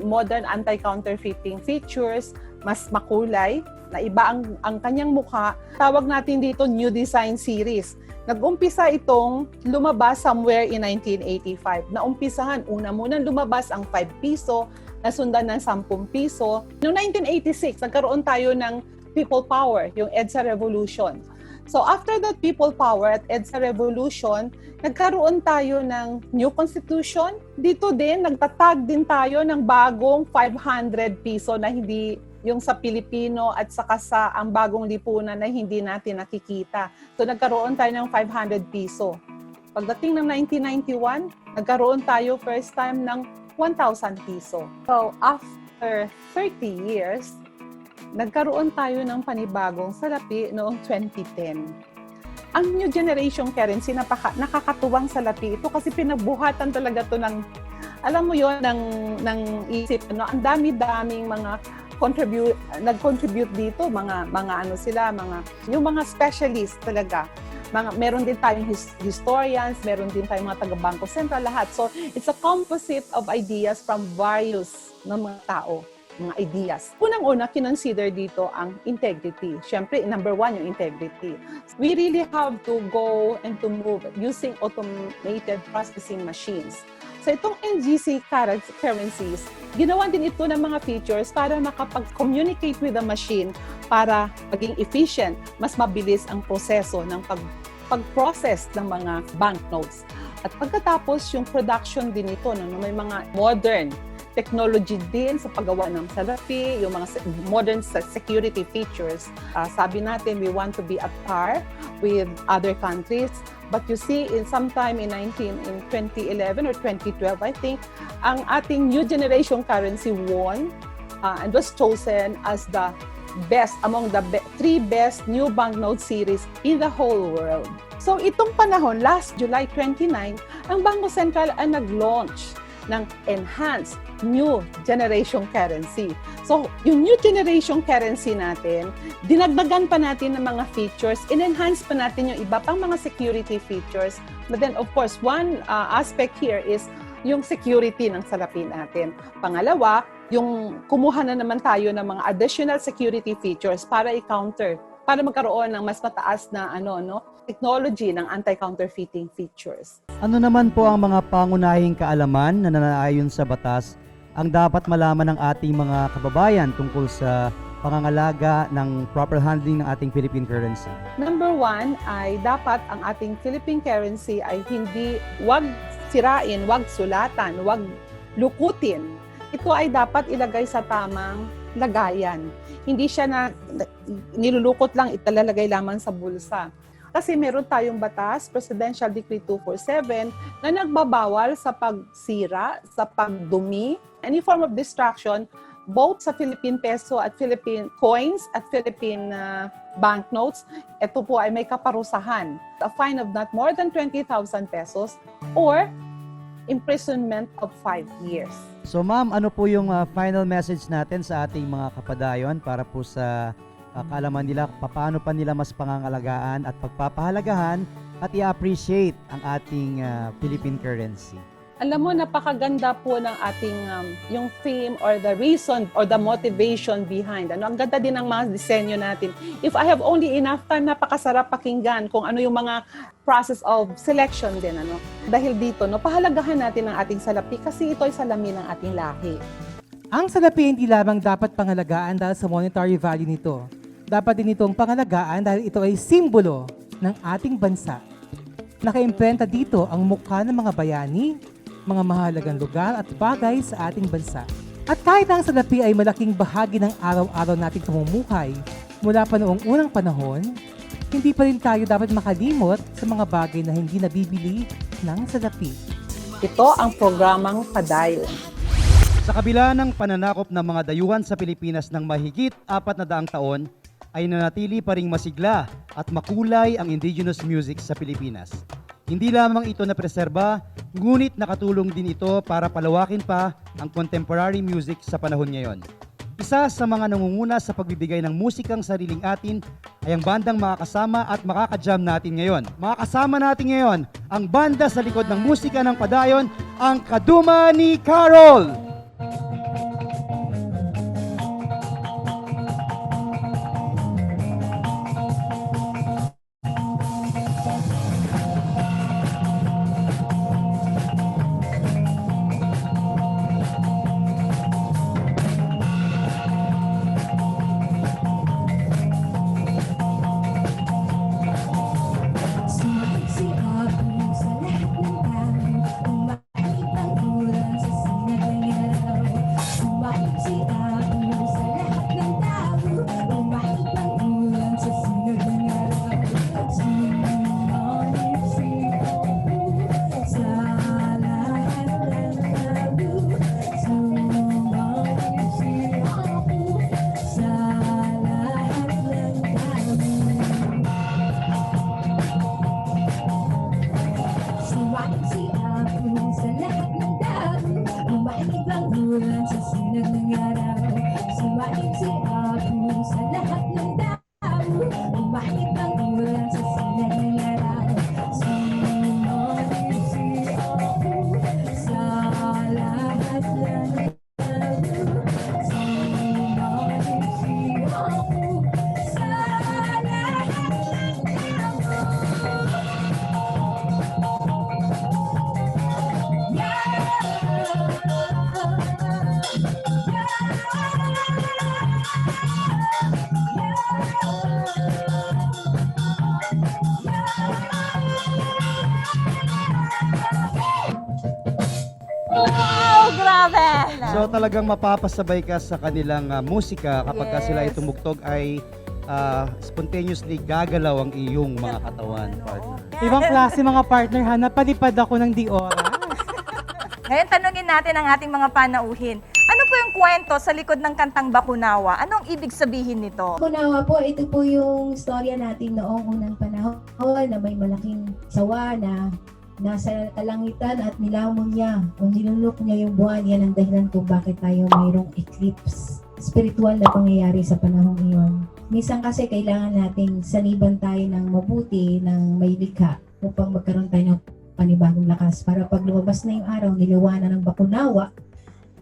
modern anti-counterfeiting features, mas makulay, na iba ang kanyang mukha. Tawag natin dito New Design Series. Nag-umpisa itong lumabas somewhere in 1985. Naumpisahan, una munang lumabas ang 5 piso, nasundan ng 10 piso. Noong 1986, nagkaroon tayo ng People Power, yung EDSA Revolution. So after that People Power at EDSA Revolution, nagkaroon tayo ng new constitution. Dito din, nagtatag din tayo ng bagong 500 piso na hindi yung sa Pilipino at saka sa ang bagong lipunan na hindi natin nakikita. So nagkaroon tayo ng 500 piso. Pagdating ng 1991, nagkaroon tayo first time ng 1,000 piso. So after 30 years, nagkaroon tayo ng panibagong salapi noong 2010. Ang new generation currency, nakakatuwang salapi ito kasi pinagbuhatan talaga to ng, alam mo yon, ng isip. No? Ang dami-daming mga nag-contribute dito, mga ano sila, yung mga specialists talaga. Meron din tayong historians, meron din tayong mga taga-Bangko Sentral, lahat. So, it's a composite of ideas from various mga tao, mga ideas. Unang-una, kinonsider dito ang integrity. Siyempre, number one, yung integrity. We really have to go and to move using automated processing machines. So, itong NGC currencies, ginawa din ito ng mga features para makapag-communicate with the machine para maging efficient, mas mabilis ang proseso ng pag-process ng mga banknotes. At pagkatapos, yung production din ito, may mga modern technology din sa paggawa ng salapi, yung mga modern security features. Sabi natin, we want to be at par with other countries. But you see, sometime in 2011 or 2012, I think, ang ating new generation currency won and was chosen as the best among the three best new banknote series in the whole world. So itong panahon, last July 29, ang Bangko Sentral ay nag-launch ng enhanced new generation currency. So yung new generation currency natin, dinagdagan pa natin ng mga features, in-enhance pa natin yung iba pang mga security features. But then of course, one aspect here is yung security ng salapi natin. Pangalawa, yung kumuha na naman tayo ng mga additional security features para i-counter, para magkaroon ng mas mataas na technology ng anti-counterfeiting features. Ano naman po ang mga pangunahing kaalaman na nanaayon sa batas ang dapat malaman ng ating mga kababayan tungkol sa pangangalaga ng proper handling ng ating Philippine currency? Number one ay dapat ang ating Philippine currency ay wag sirain, wag sulatan, wag lukutin. Ito ay dapat ilagay sa tamang lagayan. Hindi siya na nilulukot lang, italalagay lamang sa bulsa. Kasi meron tayong batas, Presidential Decree 247, na nagbabawal sa pagsira, sa pagdumi, any form of distraction, both sa Philippine peso at Philippine coins at Philippine banknotes. Ito po ay may kaparusahan. A fine of not more than 20,000 pesos or imprisonment of 5 years. So ma'am, ano po yung final message natin sa ating mga kapadayon para po sa kaalaman nila paano pa nila mas pangangalagaan at pagpapahalagahan at i-appreciate ang ating Philippine currency? Alam mo, napakaganda po ng ating yung theme or the reason or the motivation behind. Ang ganda din ng mga disenyo natin. If I have only enough time, napakasarap pakinggan kung ano yung mga process of selection din. Dahil dito, pahalagahan natin ang ating salapi kasi ito ay salamin ng ating lahi. Ang salapi hindi lamang dapat pangalagaan dahil sa monetary value nito. Dapat din itong pangalagaan dahil ito ay simbolo ng ating bansa. Nakaimprenta dito ang mukha ng mga bayani, mga mahalagang lugar at bagay sa ating bansa. At kahit ang salapi ay malaking bahagi ng araw-araw nating pamumuhay, mula pa noong unang panahon, hindi pa rin tayo dapat makalimot sa mga bagay na hindi nabibili ng salapi. Ito ang programang Padayon. Sa kabila ng pananakop ng mga dayuhan sa Pilipinas ng mahigit 400 taon, ay nanatili pa ring masigla at makulay ang indigenous music sa Pilipinas. Hindi lamang ito na preserba, ngunit nakatulong din ito para palawakin pa ang contemporary music sa panahon ngayon. Isa sa mga nangunguna sa pagbibigay ng musikang sariling atin ay ang bandang makakasama at makakajam natin ngayon. Makakasama natin ngayon ang banda sa likod ng musika ng Padayon, ang Kaduma ni Carol! Sa lahat ng tao, umakit ang kulang sa sinagalingan. So talagang mapapasabay ka sa kanilang musika kapag ka sila ay Yes. tumugtog ay spontaneously gagalaw ang iyong mga katawan, partner. Ibang klase mga partner ha, napalipad ako ng di oras. Ngayon, tanungin natin ang ating mga panauhin. Ano po yung kwento sa likod ng kantang Bakunawa? Anong ibig sabihin nito? Bakunawa po, ito po yung storya natin noong unang panahon na may malaking sawa na nasa kalangitan at nilamon niya o nilunok niya yung buwan. Yan ang dahilan kung bakit tayo mayroong eclipse. Spiritual na pangyayari sa panahong iyon. Minsan kasi kailangan nating saniban tayo ng mabuti, ng may likha upang magkaroon tayo ng panibagong lakas. Para pag lumabas na yung araw, niliwanan ng Bakunawa,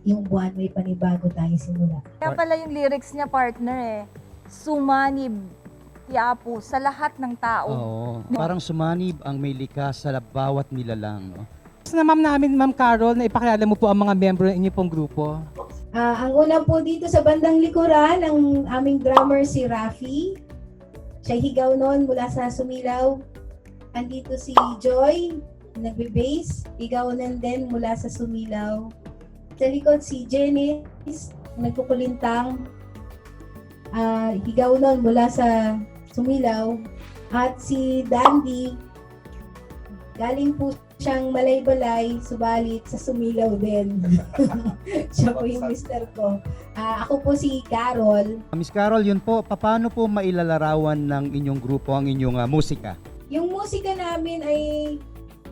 yung buwan may panibago tayo simula. Kaya pala yung lyrics niya, partner sumanib, yapo, sa lahat ng tao. Oo, parang sumanib ang may likha sa bawat nilalang. No? Gusto na Ma'am Carol, na ipakilala mo po ang mga membro ng inyong pong grupo. Ang una po dito sa bandang likuran, ang aming drummer si Rafi. Siya higaw noon mula sa Sumilaw. Andito si Joy, nagbe-bass. Higaw nun din mula sa Sumilaw. Sa likod si Janice, nagkukulintang. Higaw nun mula sa Sumilaw. At si Dandy, galing po siyang Malay-Balay, subalit sa Sumilaw din. Siya po yung mister ko. Ako po si Carol. Miss Carol, yun po, paano po mailalarawan ng inyong grupo ang inyong musika? Yung musika namin ay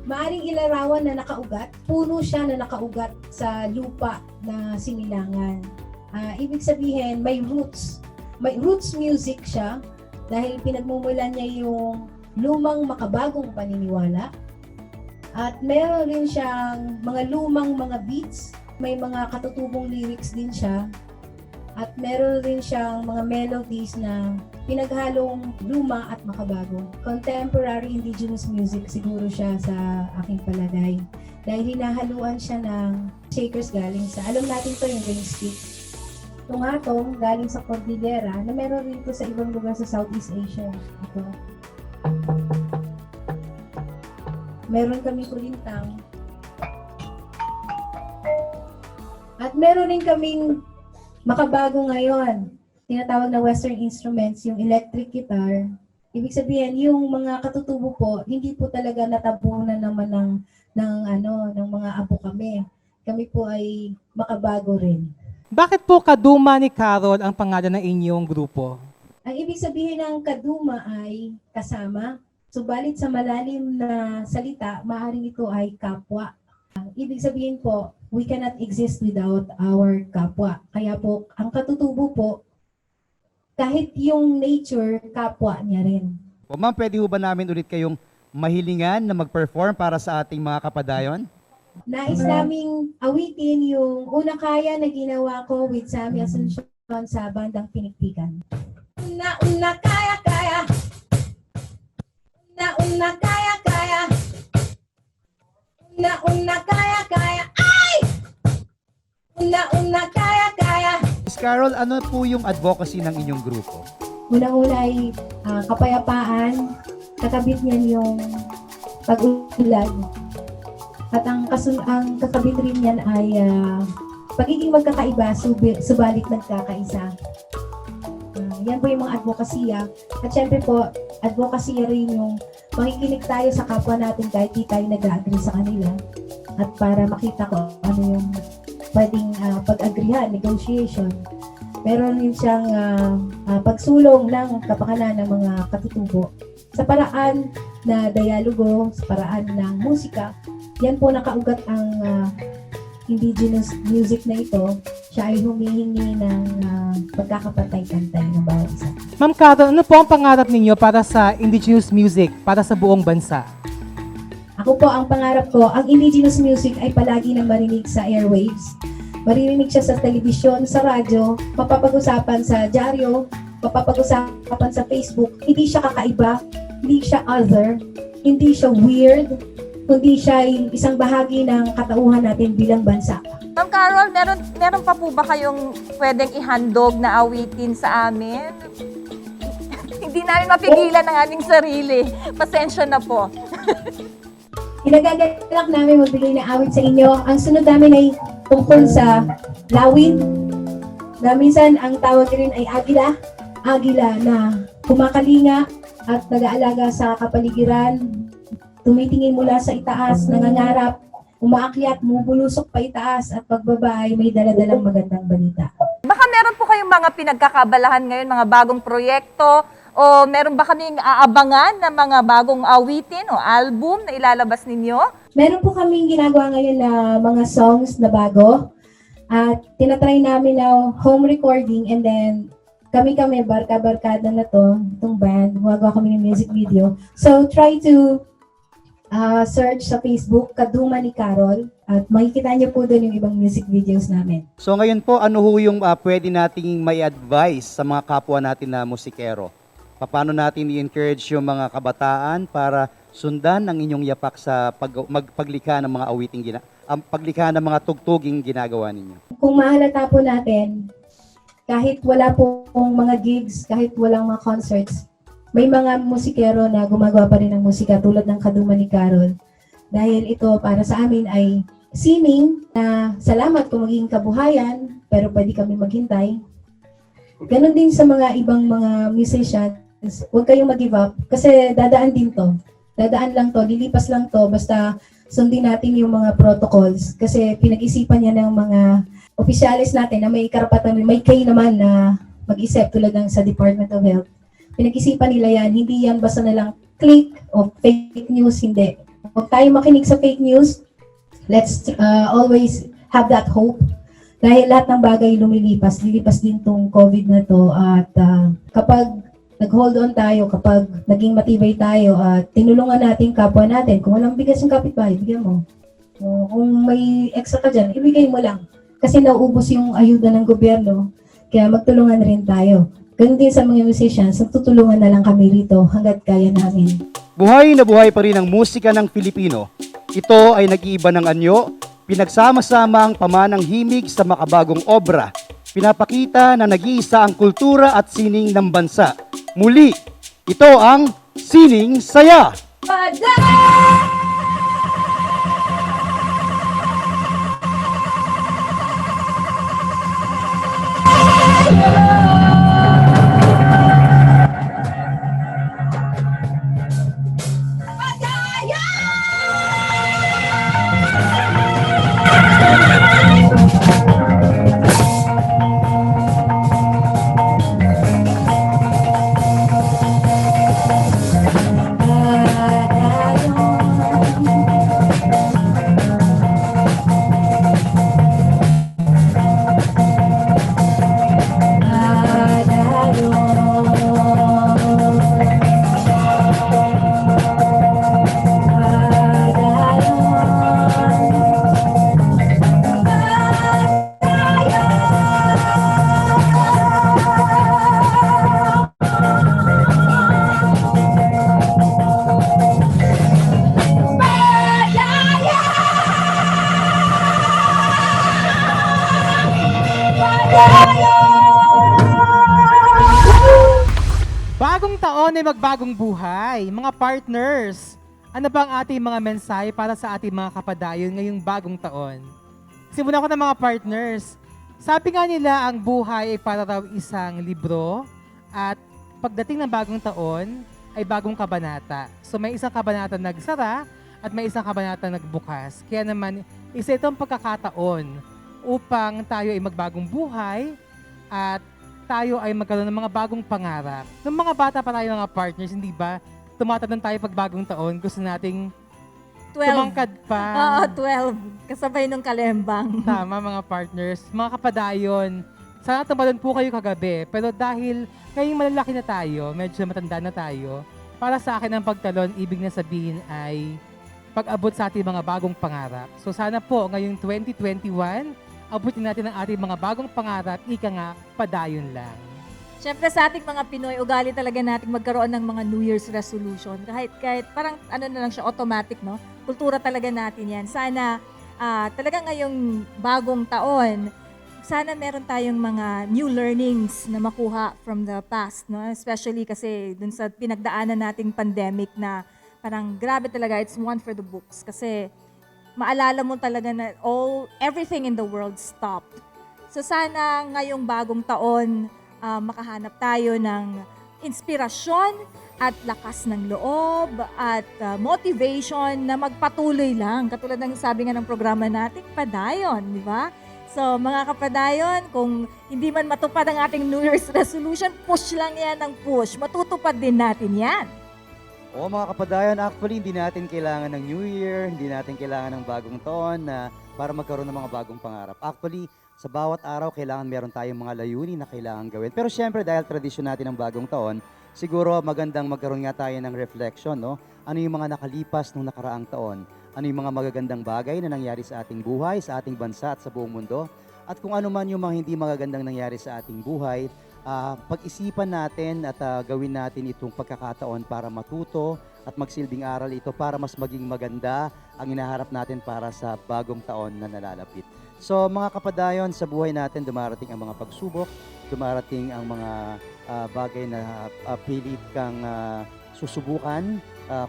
maaring ilarawan na nakaugat. Puno siya na nakaugat sa lupa na sinilangan. Ibig sabihin, may roots. May roots music siya dahil pinagmumulan niya yung lumang makabagong paniniwala. At meron rin siyang mga lumang mga beats, may mga katutubong lyrics din siya. At meron rin siyang mga melodies na pinaghalong luma at makabago. Contemporary indigenous music siguro siya sa aking palagay. Dahil hinahaluan siya ng shakers galing sa, alam natin to yung ring stick. Tungatong galing sa Cordillera na meron rin to sa ibang lugar sa Southeast Asia. Ito. Meron kami kulintang. At meron din kaming makabago ngayon. Tinatawag na Western instruments, yung electric guitar. Ibig sabihin, yung mga katutubo po, hindi po talaga natabunan naman ng mga apo kami. Kami po ay makabago rin. Bakit po Kaduma ni Carol ang pangalan ng inyong grupo? Ang ibig sabihin ng kaduma ay kasama. Subalit sa malalim na salita, maaaring ito ay kapwa. Ibig sabihin po, we cannot exist without our kapwa. Kaya po, ang katutubo po, kahit yung nature, kapwa niya rin. O ma'am, pwede ho ba namin ulit kayong mahilingan na mag-perform para sa ating mga kapadayon? Nais naming awitin yung Una Kaya na ginawa ko with Sammy Asuncion sa bandang Pinikpikan. Una kaya kaya. Una kaya kaya. Una kaya kaya. Ay! Una kaya kaya. Miss Carol, ano po yung advocacy ng inyong grupo? Unang-una ay kapayapaan. Kakabit niyan yung pag-ulag. At ang kakabit rin niyan ay pagiging magkakaiba, subalit nagkakaisa. Yan po yung mga advokasya. At syempre po, advokasya rin yung makikinig tayo sa kapwa natin kahit di tayo nag-agree sa kanila. At para makita ko ano yung pwedeng pag-agreehan, negotiation. Meron rin siyang pagsulong ng kapakanan ng mga katutubo. Sa paraan na dialogo, sa paraan ng musika, yan po nakaugat ang indigenous music na ito. Siya ay humihingi ng pagkakapantay-pantay ng bawat isa. Ma'am Carol, ano po ang pangarap ninyo para sa indigenous music, para sa buong bansa? Ako po, ang pangarap ko, ang indigenous music ay palagi na marinig sa airwaves. Maririnig siya sa telebisyon, sa radyo, mapapag-usapan sa dyaryo, mapapag-usapan sa Facebook. Hindi siya kakaiba, hindi siya other, hindi siya weird, kundi siya ay isang bahagi ng katauhan natin bilang bansa. Ma'am Carol, meron pa po ba kayong pwedeng ihandog na awitin sa amin? Hindi namin mapigilan ang aming sarili. Pasensya na po. Inagagalak namin magbigay na awit sa inyo. Ang sunod namin ay tungkol sa lawin, na minsan ang tawag rin ay agila na kumakalinga at nag-aalaga sa kapaligiran, tumitingin mula sa itaas, nangangarap, umaakyat, bumubulusok pa itaas at pagbaba ay may daladalang magandang balita. Baka meron po kayong mga pinagkakabalahan ngayon, mga bagong proyekto, o meron ba kaming aabangan na mga bagong awitin o album na ilalabas ninyo? Meron po kaming ginagawa ngayon na mga songs na bago at tinatry namin na home recording, and then kami barka-barkada na itong band, gumagawa kami ng music video. So try to search sa Facebook, Kaduma ni Carol, at makikita niyo po doon yung ibang music videos namin. So ngayon po, ano ho yung pwede nating may advice sa mga kapwa natin na musikero? Paano natin i-encourage yung mga kabataan para sundan ang inyong yapak sa paglikha ng mga paglikha ng mga tugtuging ginagawa ninyo? Kung mahalata po natin, kahit wala pong mga gigs, kahit walang mga concerts, may mga musikero na gumagawa pa rin ng musika tulad ng Kaduma ni Carol. Dahil ito para sa amin ay sining na salamat kung magiging kabuhayan, pero pwede kami maghintay. Ganon din sa mga ibang mga musicians, huwag kayong mag-give up kasi dadaan din to. Dadaan lang to, lilipas lang to, basta sundin natin yung mga protocols kasi pinag-isipan niya ng mga opisyalis natin na may karapatan, may kay naman na mag-isip tulad ng sa Department of Health. Pinag-isipan nila yan, hindi yan basta na lang click o fake news, hindi. Huwag tayo makinig sa fake news. Let's always have that hope. Dahil lahat ng bagay lilipas din tong COVID na to. At kapag nag-hold on tayo, kapag naging matibay tayo at tinulungan natin kapwa natin, kung walang bigas yung kapitbahay, bigyan mo. Kung may extra ka dyan, ibigay mo lang. Kasi nauubos yung ayuda ng gobyerno, kaya magtulungan rin tayo. Ganun din sa mga musicians, tutulungan na lang kami rito hanggat kaya namin. Buhay na buhay pa rin ang musika ng Filipino. Ito ay nag-iiba ng anyo, pinagsama-sama ang pamanang himig sa makabagong obra. Pinapakita na nag-iisa ang kultura at sining ng bansa. Muli, ito ang Sining Saya! Bagong taon ay magbagong buhay. Mga partners, ano ba ang ating mga mensahe para sa ating mga kapadayon ngayong bagong taon? Simulan ko ng mga partners. Sabi nga nila, ang buhay ay para raw isang libro at pagdating ng bagong taon ay bagong kabanata. So may isang kabanata nagsara at may isang kabanata nagbukas. Kaya naman, isa itong pagkakataon upang tayo ay magbagong buhay at tayo ay magkaroon ng mga bagong pangarap. Nung mga bata pa tayo mga partners, hindi ba? Tumatanong tayo pag bagong taon, gusto nating 12. tumangkad pa. Oo, 12. Kasabay nung kalembang. Tama mga partners. Mga kapadayon, sana tumalon po kayo kagabi. Pero dahil ngayong malalaki na tayo, medyo matanda na tayo, para sa akin ang pagtalon, ibig na sabihin ay pag-abot sa ating mga bagong pangarap. So sana po ngayong 2021, abutin natin ang ating mga bagong pangarap, ika nga, padayon lang. Siyempre sa ating mga Pinoy, ugali talaga natin magkaroon ng mga New Year's resolution. Kahit parang ano na lang siya, automatic, no? Kultura talaga natin yan. Sana talaga ngayong bagong taon, sana meron tayong mga new learnings na makuha from the past, no? Especially kasi dun sa pinagdaanan nating pandemic na parang grabe talaga, it's one for the books. Kasi maalala mo talaga na everything in the world stopped. So sana ngayong bagong taon, makahanap tayo ng inspirasyon at lakas ng loob at motivation na magpatuloy lang. Katulad ng sabi nga ng programa natin, Padayon, di ba? So mga kapadayon, kung hindi man matupad ang ating New Year's resolution, push lang yan ng push. Matutupad din natin yan. Oo mga kapadayon, actually hindi natin kailangan ng New Year, hindi natin kailangan ng bagong taon na para magkaroon ng mga bagong pangarap. Actually, sa bawat araw kailangan meron tayong mga layunin na kailangan gawin. Pero syempre dahil tradisyon natin ng bagong taon, siguro magandang magkaroon nga tayo ng reflection, no? Ano yung mga nakalipas nung nakaraang taon? Ano yung mga magagandang bagay na nangyari sa ating buhay, sa ating bansa at sa buong mundo? At kung ano man yung mga hindi magagandang nangyari sa ating buhay, pag-isipan natin at gawin natin itong pagkakataon para matuto at magsilbing aral ito para mas maging maganda ang inaharap natin para sa bagong taon na nalalapit. So mga kapadayon, sa buhay natin dumarating ang mga pagsubok, dumarating ang mga bagay na pilit kang susubukan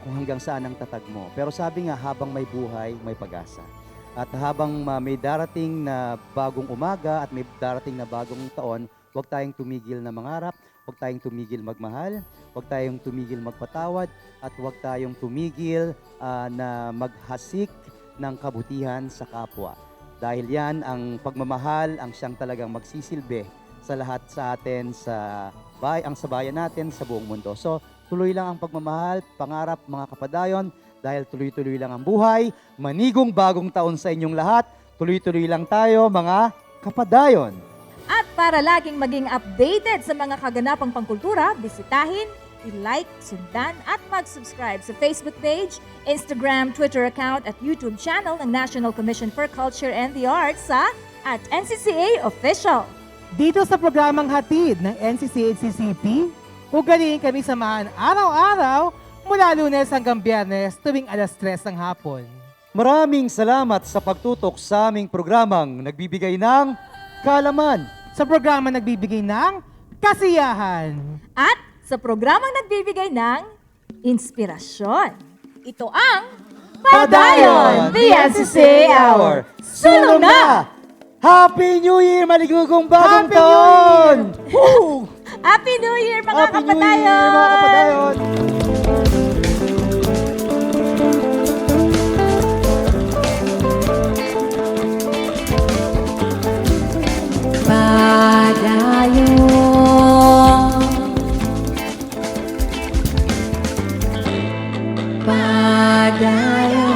kung hanggang saan ang tatag mo. Pero sabi nga, habang may buhay, may pag-asa. At habang may darating na bagong umaga at may darating na bagong taon, huwag tayong tumigil na mangarap, huwag tayong tumigil magmahal, huwag tayong tumigil magpatawad, at huwag tayong tumigil na maghasik ng kabutihan sa kapwa. Dahil yan, ang pagmamahal ang siyang talagang magsisilbi sa lahat sa atin, sa bayan natin, sa buong mundo. So, tuloy lang ang pagmamahal, pangarap mga kapadayon, dahil tuloy-tuloy lang ang buhay. Manigong bagong taon sa inyong lahat. Tuloy-tuloy lang tayo mga kapadayon. At para laging maging updated sa mga kaganapang pangkultura, bisitahin, i-like, sundan at mag-subscribe sa Facebook page, Instagram, Twitter account at YouTube channel ng National Commission for Culture and the Arts sa @NCCA Official. Dito sa programang hatid ng NCCA-CCP, ugaliin kami samahan araw-araw mula Lunes hanggang Biyernes tuwing 3:00 ng hapon. Maraming salamat sa pagtutok sa aming programang nagbibigay ng kaalaman. Sa programang nagbibigay ng kasiyahan. At sa programang nagbibigay ng inspirasyon. Ito ang Padayon, the NCCA Hour. Sulong na! Happy New Year! Maligugong bagong taon! Happy New Year mga Happy New Year mga kapadayon! Padayon.